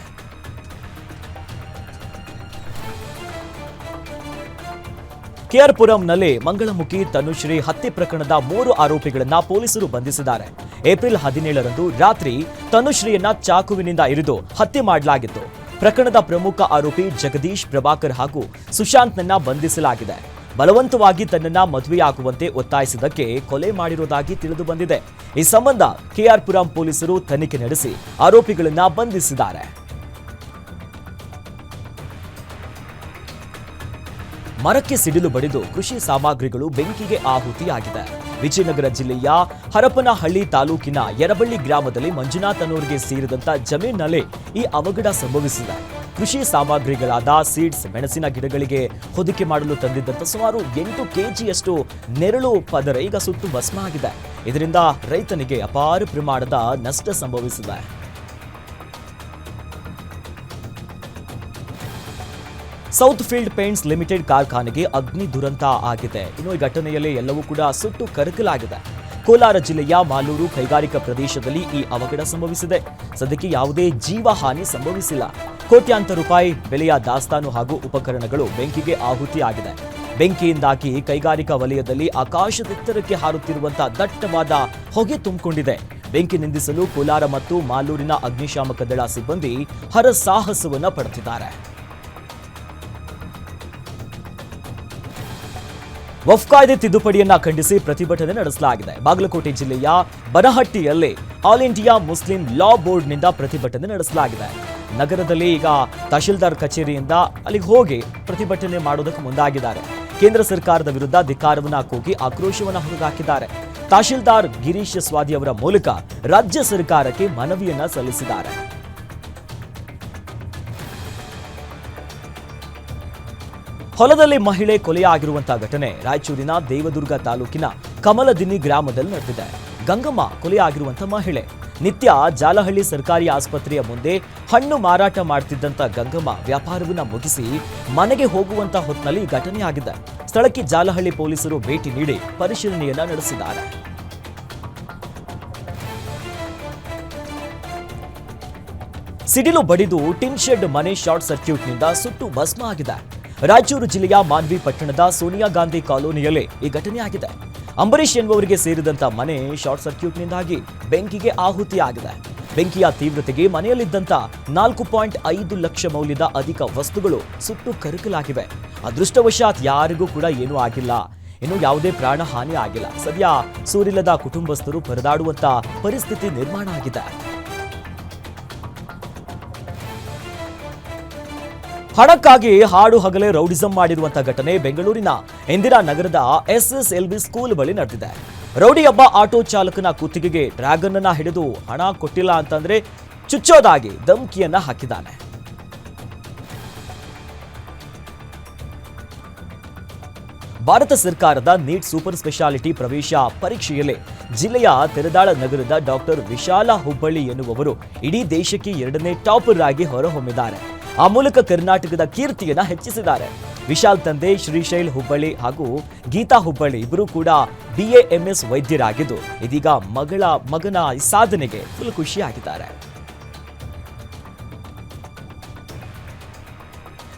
ಕೆಆರ್ ಪುರಂನಲ್ಲಿ ಮಂಗಳಮುಖಿ ತನುಶ್ರೀ ಹತ್ಯೆ ಪ್ರಕರಣದ 3 ಆರೋಪಿಗಳನ್ನ ಪೊಲೀಸರು ಬಂಧಿಸಿದ್ದಾರೆ. ಏಪ್ರಿಲ್ 17ರಂದು ರಾತ್ರಿ ತನುಶ್ರೀಯನ್ನ ಚಾಕುವಿನಿಂದ ಇರಿದು ಹತ್ಯೆ ಮಾಡಲಾಗಿತ್ತು. ಪ್ರಕರಣದ ಪ್ರಮುಖ ಆರೋಪಿ ಜಗದೀಶ್ ಪ್ರಭಾಕರ್ ಹಾಗೂ ಸುಶಾಂತ್ನನ್ನ ಬಂಧಿಸಲಾಗಿದೆ. ಬಲವಂತವಾಗಿ ತನ್ನನ್ನ ಮದುವೆಯಾಗುವಂತೆ ಒತ್ತಾಯಿಸಿದ್ದಕ್ಕೆ ಕೊಲೆ ಮಾಡಿರುವುದಾಗಿ ತಿಳಿದು ಬಂದಿದೆ. ಈ ಸಂಬಂಧ ಕೆಆರ್ಪುರಂ ಪೊಲೀಸರು ತನಿಖೆ ನಡೆಸಿ ಆರೋಪಿಗಳನ್ನ ಬಂಧಿಸಿದ್ದಾರೆ. ಮರಕ್ಕೆ ಸಿಡಿಲು ಬಡಿದು ಕೃಷಿ ಸಾಮಗ್ರಿಗಳು ಬೆಂಕಿಗೆ ಆಹುತಿಯಾಗಿದೆ. ವಿಜಯನಗರ ಜಿಲ್ಲೆಯ ಹರಪನಹಳ್ಳಿ ತಾಲೂಕಿನ ಯರಬಳ್ಳಿ ಗ್ರಾಮದಲ್ಲಿ ಮಂಜುನಾಥ್ ಅನ್ನೋರಿಗೆ ಸೇರಿದಂತ ಜಮೀನಿನಲ್ಲಿ ಈ ಅವಘಡ ಸಂಭವಿಸಿದೆ. ಕೃಷಿ ಸಾಮಗ್ರಿಗಳಾದ ಸೀಡ್ಸ್, ಮೆಣಸಿನ ಗಿಡಗಳಿಗೆ ಹೊದಿಕೆ ಮಾಡಲು ತಂದಿದ್ದಂತ ಸುಮಾರು 8 ಕೆಜಿಯಷ್ಟು ನೆರಳು ಪದರ ಈಗ ಸುಟ್ಟು ಭಸ್ಮ ಆಗಿದೆ. ಇದರಿಂದ ರೈತನಿಗೆ ಅಪಾರ ಪ್ರಮಾಣದ ನಷ್ಟ ಸಂಭವಿಸಿದೆ. ಸೌತ್ ಫೀಲ್ಡ್ ಪೇಂಟ್ಸ್ ಲಿಮಿಟೆಡ್ ಕಾರ್ಖಾನೆಗೆ ಅಗ್ನಿ ದುರಂತ ಆಗಿದೆ. ಇನ್ನು ಈ ಘಟನೆಯಲ್ಲಿ ಎಲ್ಲವೂ ಕೂಡ ಸುಟ್ಟು ಕರಕಲಾಗಿದೆ. ಕೋಲಾರ ಜಿಲ್ಲೆಯ ಮಾಲೂರು ಕೈಗಾರಿಕಾ ಪ್ರದೇಶದಲ್ಲಿ ಈ ಅವಘಡ ಸಂಭವಿಸಿದೆ. ಸದ್ಯಕ್ಕೆ ಯಾವುದೇ ಜೀವಹಾನಿ ಸಂಭವಿಸಿಲ್ಲ. ಕೋಟ್ಯಾಂತರ ರೂಪಾಯಿ ಬೆಲೆಯ ದಾಸ್ತಾನು ಹಾಗೂ ಉಪಕರಣಗಳು ಬೆಂಕಿಗೆ ಆಹುತಿಯಾಗಿದೆ. ಬೆಂಕಿಯಿಂದಾಗಿ ಕೈಗಾರಿಕಾ ವಲಯದಲ್ಲಿ ಆಕಾಶದೆತ್ತರಕ್ಕೆ ಹಾರುತ್ತಿರುವಂತಹ ದಟ್ಟವಾದ ಹೊಗೆ ತುಂಬಿಕೊಂಡಿದೆ. ಬೆಂಕಿ ನಿಂದಿಸಲು ಕೋಲಾರ ಮತ್ತು ಮಾಲೂರಿನ ಅಗ್ನಿಶಾಮಕ ದಳ ಸಿಬ್ಬಂದಿ ಹರಸಾಹಸವನ್ನ ಪಡುತ್ತಿದ್ದಾರೆ. ವಕ್ಫ್ ಕಾಯ್ದೆ ತಿದ್ದುಪಡಿಯನ್ನ ಖಂಡಿಸಿ ಪ್ರತಿಭಟನೆ ನಡೆಸಲಾಗಿದೆ. ಬಾಗಲಕೋಟೆ ಜಿಲ್ಲೆಯ ಬನಹಟ್ಟಿಯಲ್ಲಿ ಆಲ್ ಇಂಡಿಯಾ ಮುಸ್ಲಿಂ ಲಾ ಬೋರ್ಡ್ನಿಂದ ಪ್ರತಿಭಟನೆ ನಡೆಸಲಾಗಿದೆ. ನಗರದಲ್ಲಿ ಈಗ ತಹಶೀಲ್ದಾರ್ ಕಚೇರಿಯಿಂದ ಅಲ್ಲಿಗೆ ಹೋಗಿ ಪ್ರತಿಭಟನೆ ಮಾಡೋದಕ್ಕೆ ಮುಂದಾಗಿದ್ದಾರೆ. ಕೇಂದ್ರ ಸರ್ಕಾರದ ವಿರುದ್ಧ ಧಿಕ್ಕಾರವನ್ನ ಕೂಗಿ ಆಕ್ರೋಶವನ್ನ ಹೊರಹಾಕಿದ್ದಾರೆ. ತಹಶೀಲ್ದಾರ್ ಗಿರೀಶ್ ಸ್ವಾದಿ ಅವರ ಮೂಲಕ ರಾಜ್ಯ ಸರ್ಕಾರಕ್ಕೆ ಮನವಿಯನ್ನ ಸಲ್ಲಿಸಿದ್ದಾರೆ. ಹೊಲದಲ್ಲಿ ಮಹಿಳೆ ಕೊಲೆಯಾಗಿರುವಂತಹ ಘಟನೆ ರಾಯಚೂರಿನ ದೇವದುರ್ಗ ತಾಲೂಕಿನ ಕಮಲದಿನ್ನಿ ಗ್ರಾಮದಲ್ಲಿ ನಡೆದಿದೆ. ಗಂಗಮ್ಮ ಕೊಲೆಯಾಗಿರುವಂತಹ ಮಹಿಳೆ ನಿತ್ಯ ಜಾಲಹಳ್ಳಿ ಸರ್ಕಾರಿ ಆಸ್ಪತ್ರೆಯ ಮುಂದೆ ಹಣ್ಣು ಮಾರಾಟ ಮಾಡ್ತಿದ್ದಂತ ಗಂಗಮ್ಮ ವ್ಯಾಪಾರವನ್ನ ಮುಗಿಸಿ ಮನೆಗೆ ಹೋಗುವಂತ ಹೊತ್ತಿನಲ್ಲಿ ಘಟನೆಯಾಗಿದೆ. ಸ್ಥಳಕ್ಕೆ ಜಾಲಹಳ್ಳಿ ಪೊಲೀಸರು ಭೇಟಿ ನೀಡಿ ಪರಿಶೀಲನೆಯನ್ನ ನಡೆಸಿದ್ದಾರೆ. ಸಿಡಿಲು ಬಡಿದು ಟಿನ್ ಶೆಡ್ ಮನೆ ಶಾರ್ಟ್ ಸರ್ಕ್ಯೂಟ್ನಿಂದ ಸುಟ್ಟು ಭಸ್ಮ ಆಗಿದೆ. ರಾಯಚೂರು ಜಿಲ್ಲೆಯ ಮಾನ್ವಿ ಪಟ್ಟಣದ ಸೋನಿಯಾ ಗಾಂಧಿ ಕಾಲೋನಿಯಲ್ಲಿ ಈ ಘಟನೆಯಾಗಿದೆ. ಅಂಬರೀಶ್ ಎನ್ನುವರಿಗೆ ಸೇರಿದಂತ ಮನೆ ಶಾರ್ಟ್ ಸರ್ಕ್ಯೂಟ್ನಿಂದಾಗಿ ಬೆಂಕಿಗೆ ಆಹುತಿಯಾಗಿದೆ. ಬೆಂಕಿಯ ತೀವ್ರತೆಗೆ ಮನೆಯಲ್ಲಿದ್ದಂತ 4.5 ಲಕ್ಷ ಮೌಲ್ಯದ ಅಧಿಕ ವಸ್ತುಗಳು ಸುಟ್ಟು ಕರಕಲಾಗಿವೆ. ಅದೃಷ್ಟವಶಾತ್ ಯಾರಿಗೂ ಕೂಡ ಏನೂ ಆಗಿಲ್ಲ. ಇನ್ನು ಯಾವುದೇ ಪ್ರಾಣ ಹಾನಿ ಆಗಿಲ್ಲ. ಸದ್ಯ ಸೂರಿಲ್ಲದ ಕುಟುಂಬಸ್ಥರು ಪರದಾಡುವಂತ ಪರಿಸ್ಥಿತಿ ನಿರ್ಮಾಣ ಆಗಿದೆ. ಹಣಕ್ಕಾಗಿ ಹಾಡು ಹಗಲೇ ರೌಡಿಸಂ ಮಾಡಿರುವಂತಹ ಘಟನೆ ಬೆಂಗಳೂರಿನ ಇಂದಿರಾನಗರದ SSLB ಸ್ಕೂಲ್ ಬಳಿ ನಡೆದಿದೆ. ರೌಡಿಯೊಬ್ಬ ಆಟೋ ಚಾಲಕನ ಕುತ್ತಿಗೆಗೆ ಡ್ರ್ಯಾಗನ್ ಅನ್ನ ಹಿಡಿದು ಹಣ ಕೊಟ್ಟಿಲ್ಲ ಅಂತಂದ್ರೆ ಚುಚ್ಚೋದಾಗಿ ಧಮಕಿಯನ್ನ ಹಾಕಿದ್ದಾನೆ. ಭಾರತ ಸರ್ಕಾರದ ನೀಟ್ ಸೂಪರ್ ಸ್ಪೆಷಾಲಿಟಿ ಪ್ರವೇಶ ಪರೀಕ್ಷೆಯಲ್ಲಿ ಜಿಲ್ಲೆಯ ತೆರದಾಳ ನಗರದ ಡಾಕ್ಟರ್ ವಿಶಾಲ ಹುಬ್ಬಳ್ಳಿ ಎನ್ನುವವರು ಇಡೀ ದೇಶಕ್ಕೆ 2ನೇ ಟಾಪರ್ ಆಗಿ ಹೊರಹೊಮ್ಮಿದ್ದಾರೆ. ಆ ಮೂಲಕ ಕರ್ನಾಟಕದ ಕೀರ್ತಿಯನ್ನ ಹೆಚ್ಚಿಸಿದ್ದಾರೆ. ವಿಶಾಲ್ ತಂದೆ ಶ್ರೀಶೈಲ್ ಹುಬ್ಬಳ್ಳಿ ಹಾಗೂ ಗೀತಾ ಹುಬ್ಬಳ್ಳಿ ಇಬ್ಬರು ಕೂಡ BAMS ವೈದ್ಯರಾಗಿದ್ದು ಇದೀಗ ಮಗನ ಸಾಧನೆಗೆ ಫುಲ್ ಖುಷಿಯಾಗಿದ್ದಾರೆ.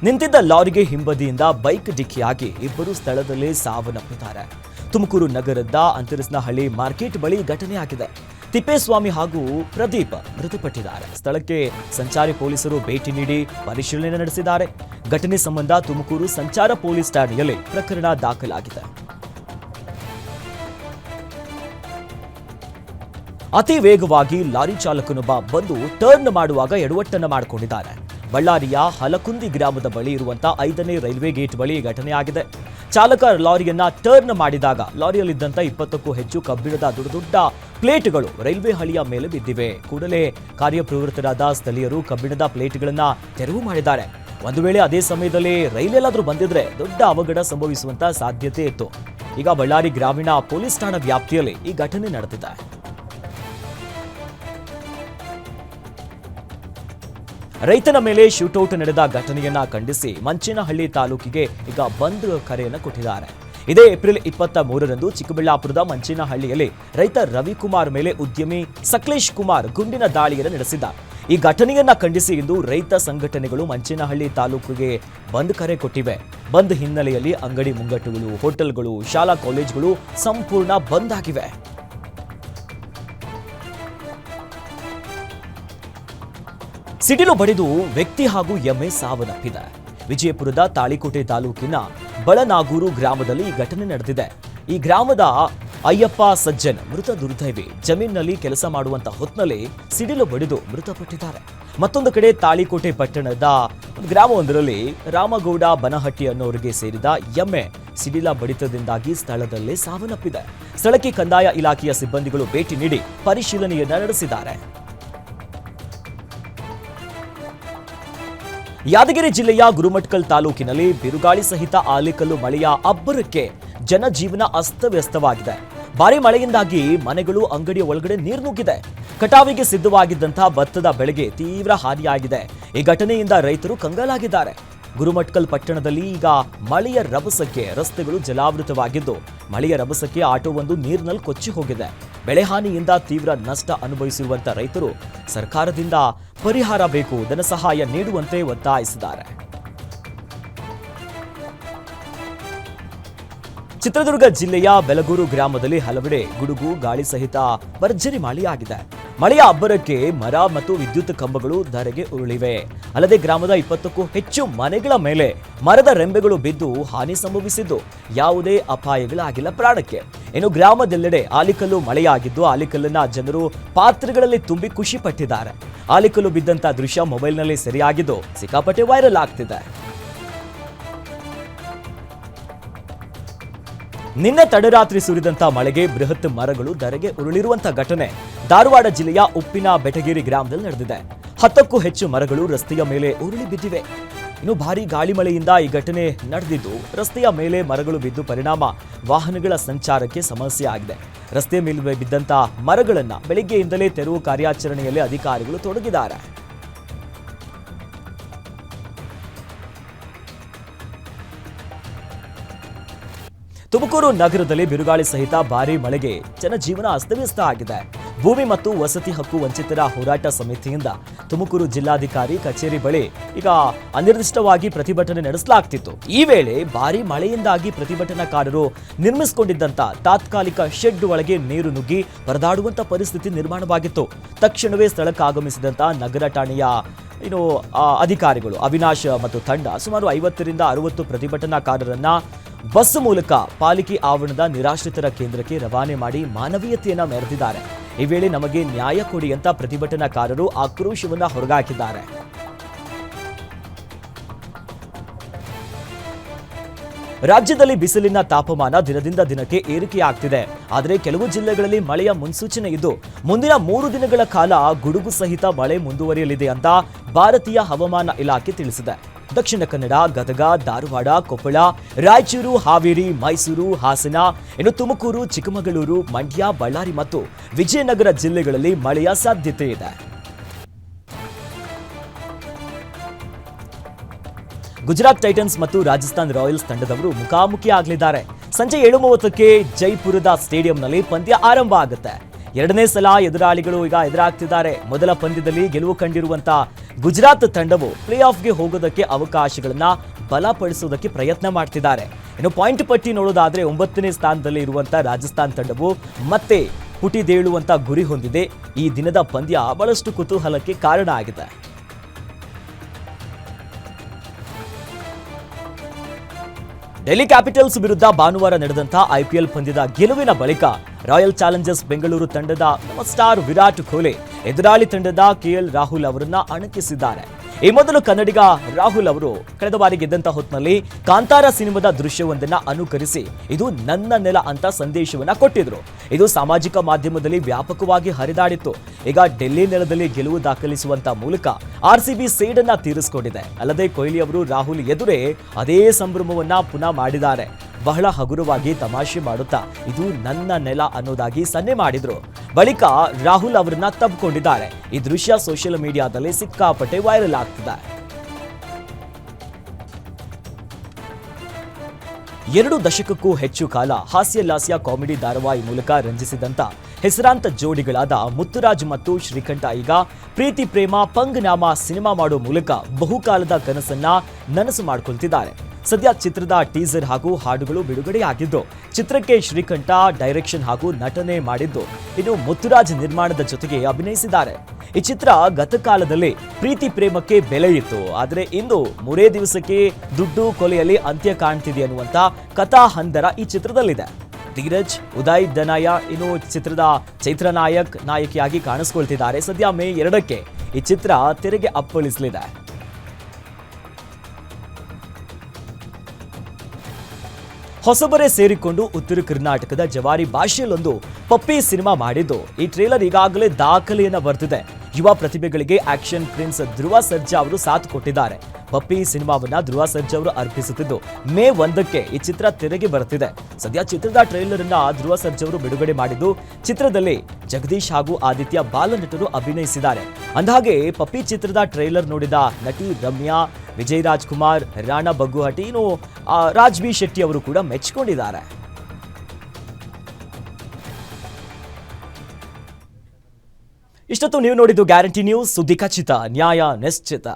ನಿಂತಿದ್ದ ಲಾರಿಗೆ ಹಿಂಬದಿಯಿಂದ ಬೈಕ್ ಡಿಕ್ಕಿಯಾಗಿ ಇಬ್ಬರು ಸ್ಥಳದಲ್ಲೇ ಸಾವನ್ನಪ್ಪಿದ್ದಾರೆ. ತುಮಕೂರು ನಗರದ ಅಂತರಸ್ನಹಳ್ಳಿ ಮಾರ್ಕೆಟ್ ಬಳಿ ಘಟನೆಯಾಗಿದೆ. ತಿಪ್ಪೇಸ್ವಾಮಿ ಹಾಗೂ ಪ್ರದೀಪ್ ಮೃತಪಟ್ಟಿದ್ದಾರೆ. ಸ್ಥಳಕ್ಕೆ ಸಂಚಾರಿ ಪೊಲೀಸರು ಭೇಟಿ ನೀಡಿ ಪರಿಶೀಲನೆ ನಡೆಸಿದ್ದಾರೆ. ಘಟನೆ ಸಂಬಂಧ ತುಮಕೂರು ಸಂಚಾರ ಪೊಲೀಸ್ ಠಾಣೆಯಲ್ಲಿ ಪ್ರಕರಣ ದಾಖಲಾಗಿದೆ. ಅತಿ ವೇಗವಾಗಿ ಲಾರಿ ಚಾಲಕನೊಬ್ಬ ಬಂದು ಟರ್ನ್ ಮಾಡುವಾಗ ಎಡವಟ್ಟನ್ನ ಮಾಡಿಕೊಂಡಿದ್ದಾನೆ. ಬಳ್ಳಾರಿಯ ಹಲಕುಂದಿ ಗ್ರಾಮದ ಬಳಿ ಇರುವಂತಹ 5ನೇ ರೈಲ್ವೆ ಗೇಟ್ ಬಳಿ ಘಟನೆಯಾಗಿದೆ. ಚಾಲಕ ಲಾರಿಯನ್ನ ಟರ್ನ್ ಮಾಡಿದಾಗ ಲಾರಿಯಲ್ಲಿದ್ದಂತ 20ಕ್ಕೂ ಹೆಚ್ಚು ಕಬ್ಬಿಣದ ದೊಡ್ಡ ಪ್ಲೇಟ್ಗಳು ರೈಲ್ವೆ ಹಳಿಯ ಮೇಲೆ ಬಿದ್ದಿವೆ. ಕೂಡಲೇ ಕಾರ್ಯಪ್ರವೃತ್ತರಾದ ಸ್ಥಳೀಯರು ಕಬ್ಬಿಣದ ಪ್ಲೇಟ್ಗಳನ್ನ ತೆರವು ಮಾಡಿದ್ದಾರೆ. ಒಂದು ವೇಳೆ ಅದೇ ಸಮಯದಲ್ಲಿ ರೈಲೆಲ್ಲಾದ್ರೂ ಬಂದಿದ್ರೆ ದೊಡ್ಡ ಅವಘಡ ಸಂಭವಿಸುವಂತ ಸಾಧ್ಯತೆ ಇತ್ತು. ಈಗ ಬಳ್ಳಾರಿ ಗ್ರಾಮೀಣ ಪೊಲೀಸ್ ಠಾಣಾ ವ್ಯಾಪ್ತಿಯಲ್ಲಿ ಈ ಘಟನೆ ನಡೆದಿದೆ. ರೈತನ ಮೇಲೆ ಶೂಟೌಟ್ ನಡೆದ ಘಟನೆಯನ್ನ ಖಂಡಿಸಿ ಮಂಚೇನಹಳ್ಳಿ ತಾಲೂಕಿಗೆ ಈಗ ಬಂದ್ ಕರೆಯನ್ನು ಕೊಟ್ಟಿದ್ದಾರೆ. ಇದೇ ಏಪ್ರಿಲ್ 23ರಂದು ಚಿಕ್ಕಬಳ್ಳಾಪುರದ ಮಂಚೇನಹಳ್ಳಿಯಲ್ಲಿ ರೈತ ರವಿಕುಮಾರ್ ಮೇಲೆ ಉದ್ಯಮಿ ಸಕ್ಲೇಶ್ ಕುಮಾರ್ ಗುಂಡಿನ ದಾಳಿಯನ್ನು ನಡೆಸಿದ್ದ. ಈ ಘಟನೆಯನ್ನ ಖಂಡಿಸಿ ಇಂದು ರೈತ ಸಂಘಟನೆಗಳು ಮಂಚೇನಹಳ್ಳಿ ತಾಲೂಕಿಗೆ ಬಂದ್ ಕರೆ ಕೊಟ್ಟಿವೆ. ಬಂದ್ ಹಿನ್ನೆಲೆಯಲ್ಲಿ ಅಂಗಡಿ ಮುಂಗಟ್ಟುಗಳು, ಹೋಟೆಲ್ಗಳು, ಶಾಲಾ ಕಾಲೇಜುಗಳು ಸಂಪೂರ್ಣ ಬಂದ್ ಆಗಿವೆ. ಸಿಡಿಲು ಬಡಿದು ವ್ಯಕ್ತಿ ಹಾಗೂ ಎಮ್ಮೆ ಸಾವನ್ನಪ್ಪಿದೆ. ವಿಜಯಪುರದ ತಾಳಿಕೋಟೆ ತಾಲೂಕಿನ ಬಳನಾಗೂರು ಗ್ರಾಮದಲ್ಲಿ ಈ ಘಟನೆ ನಡೆದಿದೆ. ಈ ಗ್ರಾಮದ ಅಯ್ಯಪ್ಪ ಸಜ್ಜನ್ ಮೃತ ದುರ್ದೈವಿ ಜಮೀನಿನಲ್ಲಿ ಕೆಲಸ ಮಾಡುವಂತ ಹೊತ್ತಿನಲ್ಲಿ ಸಿಡಿಲು ಬಡಿದು ಮೃತಪಟ್ಟಿದ್ದಾರೆ. ಮತ್ತೊಂದು ಕಡೆ ತಾಳಿಕೋಟೆ ಪಟ್ಟಣದ ಗ್ರಾಮವೊಂದರಲ್ಲಿ ರಾಮಗೌಡ ಬನಹಟ್ಟಿ ಅನ್ನೋರಿಗೆ ಸೇರಿದ ಎಮ್ಮೆ ಸಿಡಿಲ ಬಡಿತದಿಂದಾಗಿ ಸ್ಥಳದಲ್ಲೇ ಸಾವನ್ನಪ್ಪಿದೆ. ಸ್ಥಳಕ್ಕೆ ಕಂದಾಯ ಇಲಾಖೆಯ ಸಿಬ್ಬಂದಿಗಳು ಭೇಟಿ ನೀಡಿ ಪರಿಶೀಲನೆಯನ್ನ ನಡೆಸಿದ್ದಾರೆ. ಯಾದಗಿರಿ ಜಿಲ್ಲೆಯ ಗುರುಮಟ್ಕಲ್ ತಾಲೂಕಿನಲ್ಲಿ ಬಿರುಗಾಳಿ ಸಹಿತ ಆಲಿಕಲ್ಲು ಮಳೆಯ ಅಬ್ಬರಕ್ಕೆ ಜನಜೀವನ ಅಸ್ತವ್ಯಸ್ತವಾಗಿದೆ. ಭಾರಿ ಮಳೆಯಿಂದಾಗಿ ಮನೆಗಳು, ಅಂಗಡಿಯ ಒಳಗಡೆ ನೀರು ನುಗ್ಗಿದೆ. ಕಟಾವಿಗೆ ಸಿದ್ಧವಾಗಿದ್ದಂತಹ ಭತ್ತದ ಬೆಳೆಗೆ ತೀವ್ರ ಹಾನಿಯಾಗಿದೆ. ಈ ಘಟನೆಯಿಂದ ರೈತರು ಕಂಗಾಲಾಗಿದ್ದಾರೆ. ಗುರುಮಟ್ಕಲ್ ಪಟ್ಟಣದಲ್ಲಿ ಈಗ ಮಳೆಯ ರಭಸಕ್ಕೆ ರಸ್ತೆಗಳು ಜಲಾವೃತವಾಗಿದ್ದು, ಮಳೆಯ ರಭಸಕ್ಕೆ ಆಟೋವೊಂದು ನೀರಿನಲ್ಲಿ ಕೊಚ್ಚಿ ಹೋಗಿದೆ. ಬೆಳೆ ಹಾನಿಯಿಂದ ತೀವ್ರ ನಷ್ಟ ಅನುಭವಿಸಿರುವಂತಹ ರೈತರು ಸರ್ಕಾರದಿಂದ ಪರಿಹಾರ ಬೇಕು, ಧನ ಸಹಾಯ ನೀಡುವಂತೆ ಒತ್ತಾಯಿಸಿದ್ದಾರೆ. ಚಿತ್ರದುರ್ಗ ಜಿಲ್ಲೆಯ ಬೆಲಗೂರು ಗ್ರಾಮದಲ್ಲಿ ಹಲವೆಡೆ ಗುಡುಗು, ಗಾಳಿ ಸಹಿತ ಭರ್ಜರಿ ಮಳೆಯಾಗಿದೆ. ಮಳೆಯ ಅಬ್ಬರಕ್ಕೆ ಮರ ಮತ್ತು ವಿದ್ಯುತ್ ಕಂಬಗಳು ಧರೆಗೆ ಉರುಳಿವೆ. ಅಲ್ಲದೆ ಗ್ರಾಮದ 20ಕ್ಕೂ ಹೆಚ್ಚು ಮನೆಗಳ ಮೇಲೆ ಮರದ ರೆಂಬೆಗಳು ಬಿದ್ದು ಹಾನಿ ಸಂಭವಿಸಿದ್ದು, ಯಾವುದೇ ಅಪಾಯಗಳಾಗಿಲ್ಲ ಪ್ರಾಣಕ್ಕೆ. ಇನ್ನು ಗ್ರಾಮದೆಲ್ಲೆಡೆ ಆಲಿಕಲ್ಲು ಮಳೆಯಾಗಿದ್ದು, ಆಲಿಕಲ್ಲನ್ನ ಜನರು ಪಾತ್ರೆಗಳಲ್ಲಿ ತುಂಬಿ ಖುಷಿ ಪಟ್ಟಿದ್ದಾರೆ. ಆಲಿಕಲ್ಲು ಬಿದ್ದಂತ ದೃಶ್ಯ ಮೊಬೈಲ್ನಲ್ಲಿ ಸೆರೆಯಾಗಿದ್ದು ಸಿಕ್ಕಾಪಟ್ಟೆ ವೈರಲ್ ಆಗ್ತಿದೆ. ನಿನ್ನೆ ತಡರಾತ್ರಿ ಸುರಿದಂತ ಮಳೆಗೆ ಬೃಹತ್ ಮರಗಳು ಧರೆಗೆ ಉರುಳಿರುವಂತ ಘಟನೆ ಧಾರವಾಡ ಜಿಲ್ಲೆಯ ಉಪ್ಪಿನ ಬೆಟಗೇರಿ ಗ್ರಾಮದಲ್ಲಿ ನಡೆದಿದೆ. 10ಕ್ಕೂ ಹೆಚ್ಚು ಮರಗಳು ರಸ್ತೆಯ ಮೇಲೆ ಉರುಳಿ ಬಿದ್ದಿವೆ. ಇನ್ನು ಭಾರೀ ಗಾಳಿ ಮಳೆಯಿಂದ ಈ ಘಟನೆ ನಡೆದಿದ್ದು, ರಸ್ತೆಯ ಮೇಲೆ ಮರಗಳು ಬಿದ್ದು ಪರಿಣಾಮ ವಾಹನಗಳ ಸಂಚಾರಕ್ಕೆ ಸಮಸ್ಯೆ ಆಗಿದೆ. ರಸ್ತೆಯ ಮೇಲೆ ಬಿದ್ದಂತ ಮರಗಳನ್ನ ಬೆಳಿಗ್ಗೆಯಿಂದಲೇ ತೆರವು ಕಾರ್ಯಾಚರಣೆಯಲ್ಲಿ ಅಧಿಕಾರಿಗಳು ತೊಡಗಿದ್ದಾರೆ. ತುಮಕೂರು ನಗರದಲ್ಲಿ ಬಿರುಗಾಳಿ ಸಹಿತ ಭಾರೀ ಮಳೆಗೆ ಜನಜೀವನ ಅಸ್ತವ್ಯಸ್ತ ಆಗಿದೆ. ಭೂಮಿ ಮತ್ತು ವಸತಿ ಹಕ್ಕು ವಂಚಿತರ ಹೋರಾಟ ಸಮಿತಿಯಿಂದ ತುಮಕೂರು ಜಿಲ್ಲಾಧಿಕಾರಿ ಕಚೇರಿ ಬಳಿ ಈಗ ಅನಿರ್ದಿಷ್ಟವಾಗಿ ಪ್ರತಿಭಟನೆ ನಡೆಸಲಾಗ್ತಿತ್ತು. ಈ ವೇಳೆ ಭಾರೀ ಮಳೆಯಿಂದಾಗಿ ಪ್ರತಿಭಟನಾಕಾರರು ನಿರ್ಮಿಸಿಕೊಂಡಿದ್ದಂತ ತಾತ್ಕಾಲಿಕ ಶೆಡ್ ಒಳಗೆ ನೀರು ನುಗ್ಗಿ ಪರದಾಡುವಂತ ಪರಿಸ್ಥಿತಿ ನಿರ್ಮಾಣವಾಗಿತ್ತು. ತಕ್ಷಣವೇ ಸ್ಥಳಕ್ಕೆ ಆಗಮಿಸಿದಂತ ನಗರ ಠಾಣೆಯ ಅಧಿಕಾರಿಗಳು ಅವಿನಾಶ್ ಮತ್ತು ತಂಡ ಸುಮಾರು 50ರಿಂದ 60 ಪ್ರತಿಭಟನಾಕಾರರನ್ನ ಬಸ್ ಮೂಲಕ ಪಾಲಿಕೆ ಆವರಣದ ನಿರಾಶ್ರಿತರ ಕೇಂದ್ರಕ್ಕೆ ರವಾನೆ ಮಾಡಿ ಮಾನವೀಯತೆಯನ್ನ ಮೆರೆದಿದ್ದಾರೆ. ಈ ವೇಳೆ ನಮಗೆ ನ್ಯಾಯ ಕೊಡಿ ಅಂತ ಪ್ರತಿಭಟನಾಕಾರರು ಆಕ್ರೋಶವನ್ನ ಹೊರಗಾಕಿದ್ದಾರೆ. ರಾಜ್ಯದಲ್ಲಿ ಬಿಸಿಲಿನ ತಾಪಮಾನ ದಿನದಿಂದ ದಿನಕ್ಕೆ ಏರಿಕೆಯಾಗ್ತಿದೆ. ಆದರೆ ಕೆಲವು ಜಿಲ್ಲೆಗಳಲ್ಲಿ ಮಳೆಯ ಮುನ್ಸೂಚನೆ ಇದ್ದು, ಮುಂದಿನ 3 ದಿನಗಳ ಕಾಲ ಗುಡುಗು ಸಹಿತ ಮಳೆ ಮುಂದುವರಿಯಲಿದೆ ಅಂತ ಭಾರತೀಯ ಹವಾಮಾನ ಇಲಾಖೆ ತಿಳಿಸಿದೆ. ದಕ್ಷಿಣ ಕನ್ನಡ, ಗದಗ, ಧಾರವಾಡ, ಕೊಪ್ಪಳ, ರಾಯಚೂರು, ಹಾವೇರಿ, ಮೈಸೂರು, ಹಾಸನ, ಇನ್ನು ತುಮಕೂರು, ಚಿಕ್ಕಮಗಳೂರು, ಮಂಡ್ಯ, ಬಳ್ಳಾರಿ ಮತ್ತು ವಿಜಯನಗರ ಜಿಲ್ಲೆಗಳಲ್ಲಿ ಮಳೆಯ ಸಾಧ್ಯತೆ ಇದೆ. ಗುಜರಾತ್ ಟೈಟನ್ಸ್ ಮತ್ತು ರಾಜಸ್ಥಾನ್ ರಾಯಲ್ಸ್ ತಂಡದವರು ಮುಖಾಮುಖಿ ಆಗಲಿದ್ದಾರೆ. ಸಂಜೆ 7:30ಕ್ಕೆ ಜೈಪುರದ ಸ್ಟೇಡಿಯಂನಲ್ಲಿ ಪಂದ್ಯ ಆರಂಭ ಆಗುತ್ತೆ. 2ನೇ ಸಲ ಎದುರಾಳಿಗಳು ಈಗ ಎದುರಾಗ್ತಿದ್ದಾರೆ. ಮೊದಲ ಪಂದ್ಯದಲ್ಲಿ ಗೆಲುವು ಕಂಡಿರುವಂತ ಗುಜರಾತ್ ತಂಡವು ಪ್ಲೇ ಆಫ್ಗೆ ಹೋಗೋದಕ್ಕೆ ಅವಕಾಶಗಳನ್ನ ಬಲಪಡಿಸೋದಕ್ಕೆ ಪ್ರಯತ್ನ ಮಾಡ್ತಿದ್ದಾರೆ. ಇನ್ನು ಪಾಯಿಂಟ್ ಪಟ್ಟಿ ನೋಡೋದಾದ್ರೆ 9ನೇ ಸ್ಥಾನದಲ್ಲಿ ಇರುವಂತ ರಾಜಸ್ಥಾನ್ ತಂಡವು ಮತ್ತೆ ಪುಟಿದೇಳುವಂತ ಗುರಿ ಹೊಂದಿದೆ. ಈ ದಿನದ ಪಂದ್ಯ ಬಹಳಷ್ಟು ಕುತೂಹಲಕ್ಕೆ ಕಾರಣ ಆಗಿದೆ. ಡೆಲ್ಲಿ ಕ್ಯಾಪಿಟಲ್ಸ್ ವಿರುದ್ಧ ಭಾನುವಾರ ನಡೆದಂತ ಐಪಿಎಲ್ ಪಂದ್ಯದ ಗೆಲುವಿನ ಬಳಿಕ ರಾಯಲ್ ಚಾಲೆಂಜರ್ಸ್ ಬೆಂಗಳೂರು ತಂಡದ ಸ್ಟಾರ್ ವಿರಾಟ್ ಕೊಹ್ಲಿ ಎದುರಾಳಿ ತಂಡದ ಕೆಎಲ್ ರಾಹುಲ್ ಅವರನ್ನ ಅಣಕಿಸಿದ್ದಾರೆ. ಈ ಮೊದಲು ಕನ್ನಡಿಗ ರಾಹುಲ್ ಅವರು ಕಳೆದ ಬಾರಿ ಗೆದ್ದಂತ ಹೊತ್ತಿನಲ್ಲಿ ಕಾಂತಾರ ಸಿನಿಮಾದ ದೃಶ್ಯವೊಂದನ್ನ ಅನುಕರಿಸಿ ಇದು ನನ್ನ ನೆಲ ಅಂತ ಸಂದೇಶವನ್ನ ಕೊಟ್ಟಿದ್ರು. ಇದು ಸಾಮಾಜಿಕ ಮಾಧ್ಯಮದಲ್ಲಿ ವ್ಯಾಪಕವಾಗಿ ಹರಿದಾಡಿತ್ತು. ಈಗ ಡೆಲ್ಲಿ ನೆಲದಲ್ಲಿ ಗೆಲುವು ದಾಖಲಿಸುವಂತ ಮೂಲಕ ಆರ್ಸಿಬಿ ಸೇಡನ್ನ ತೀರಿಸಿಕೊಂಡಿದೆ. ಅಲ್ಲದೆ ಕೊಹ್ಲಿ ಅವರು ರಾಹುಲ್ ಎದುರೇ ಅದೇ ಸಂಭ್ರಮವನ್ನ ಪುನಃ ಮಾಡಿದ್ದಾರೆ. ಬಹಳ ಹಗುರವಾಗಿ ತಮಾಷೆ ಮಾಡುತ್ತಾ ಇದು ನನ್ನ ನೆಲ ಅನ್ನೋದಾಗಿ ಸನ್ನೆ ಮಾಡಿದ್ರು. ಬಳಿಕ ರಾಹುಲ್ ಅವರನ್ನ ತಬ್ಬಿಕೊಂಡಿದ್ದಾರೆ. ಈ ದೃಶ್ಯ ಸೋಷಿಯಲ್ ಮೀಡಿಯಾದಲ್ಲಿ ಸಿಕ್ಕಾಪಟ್ಟೆ ವೈರಲ್ ಆಗ್ತಿದೆ. 2 ದಶಕಕ್ಕೂ ಹೆಚ್ಚು ಕಾಲ ಹಾಸ್ಯಲಾಸ್ಯ ಕಾಮಿಡಿ ಧಾರಾವಾಹಿ ಮೂಲಕ ರಂಜಿಸಿದಂತ ಹೆಸರಾಂತ ಜೋಡಿಗಳಾದ ಮುತ್ತುರಾಜ್ ಮತ್ತು ಶ್ರೀಕಂಠ ಈಗ ಪ್ರೀತಿ ಪ್ರೇಮ ಪಂಗನಾಮ ಸಿನಿಮಾ ಮಾಡೋ ಮೂಲಕ ಬಹುಕಾಲದ ಕನಸನ್ನ ನನಸು ಮಾಡಿಕೊಳ್ತಿದ್ದಾರೆ. ಸದ್ಯ ಚಿತ್ರದ ಟೀಸರ್ ಹಾಗೂ ಹಾಡುಗಳು ಬಿಡುಗಡೆಯಾಗಿದ್ದು ಚಿತ್ರಕ್ಕೆ ಶ್ರೀಕಂಠ ಡೈರೆಕ್ಷನ್ ಹಾಗೂ ನಟನೆ ಮಾಡಿದ್ದು ಇನ್ನು ಮುತ್ತುರಾಜ್ ನಿರ್ಮಾಣದ ಜೊತೆಗೆ ಅಭಿನಯಿಸಿದ್ದಾರೆ. ಈ ಚಿತ್ರ ಗತಕಾಲದಲ್ಲಿ ಪ್ರೀತಿ ಪ್ರೇಮಕ್ಕೆ ಬೆಲೆ ಇತ್ತು, ಆದರೆ ಇಂದು 3 ದಿವಸಕ್ಕೆ ದುಡ್ಡು ಕೊಲೆಯಲ್ಲಿ ಅಂತ್ಯ ಕಾಣ್ತಿದೆ ಅನ್ನುವಂತ ಕಥಾ ಹಂದರ ಈ ಚಿತ್ರದಲ್ಲಿದೆ. ಧೀರಜ್, ಉದಯ್ ದನಾಯ ಇನ್ನು ಚಿತ್ರದ ಚೈತ್ರ ನಾಯಕಿಯಾಗಿ ಕಾಣಿಸ್ಕೊಳ್ತಿದ್ದಾರೆ. ಸದ್ಯ ಮೇ 2ಕ್ಕೆ ಈ ಚಿತ್ರ ತೆರೆಗೆ ಅಪ್ಪಳಿಸಲಿದೆ. ಹೊಸಬರೇ ಸೇರಿಕೊಂಡು ಉತ್ತರ ಕರ್ನಾಟಕದ ಜವಾರಿ ಭಾಷೆಯಲ್ಲೊಂದು ಪಪ್ಪಿ ಸಿನಿಮಾ ಮಾಡಿದ್ದು ಈ ಟ್ರೇಲರ್ ಈಗಾಗಲೇ ದಾಖಲೆಯನ್ನ ಬರೆದಿದೆ. ಯುವ ಪ್ರತಿಭೆಗಳಿಗೆ ಆಕ್ಷನ್ ಪ್ರಿನ್ಸ್ ಧ್ರುವ ಸರ್ಜಾ ಅವರು ಸಾಥ್ ಕೊಟ್ಟಿದ್ದಾರೆ. ಪಪ್ಪಿ ಸಿನಿಮಾವನ್ನ ಧ್ರುವ ಸರ್ಜಾ ಅವರು ಅರ್ಪಿಸುತ್ತಿದ್ದು ಮೇ 1ಕ್ಕೆ ಈ ಚಿತ್ರ ತೆರೆಗೆ ಬರುತ್ತಿದೆ. ಸದ್ಯ ಚಿತ್ರದ ಟ್ರೈಲರ್ ಅನ್ನ ಧ್ರುವ ಸರ್ಜಾ ಅವರು ಬಿಡುಗಡೆ ಮಾಡಿದ್ದು ಚಿತ್ರದಲ್ಲಿ ಜಗದೀಶ್ ಹಾಗೂ ಆದಿತ್ಯ ಬಾಲನಟರು ಅಭಿನಯಿಸಿದ್ದಾರೆ. ಅಂದಹಾಗೆ ಪಪ್ಪಿ ಚಿತ್ರದ ಟ್ರೈಲರ್ ನೋಡಿದ ನಟಿ ರಮ್ಯಾ, ವಿಜಯ್ ರಾಜ್ಕುಮಾರ್, ರಾಣಾ ಬಗ್ಗುಹಟಿ ಇನ್ನು ರಾಜ್ ಬಿ ಶೆಟ್ಟಿ ಅವರು ಕೂಡ ಮೆಚ್ಚಿಕೊಂಡಿದ್ದಾರೆ. ಇಷ್ಟೊತ್ತು ನೀವು ನೋಡಿದ್ದು ಗ್ಯಾರಂಟಿ ನ್ಯೂಸ್, ಸುದ್ದಿ ಖಚಿತ, ನ್ಯಾಯ ನಿಶ್ಚಿತ.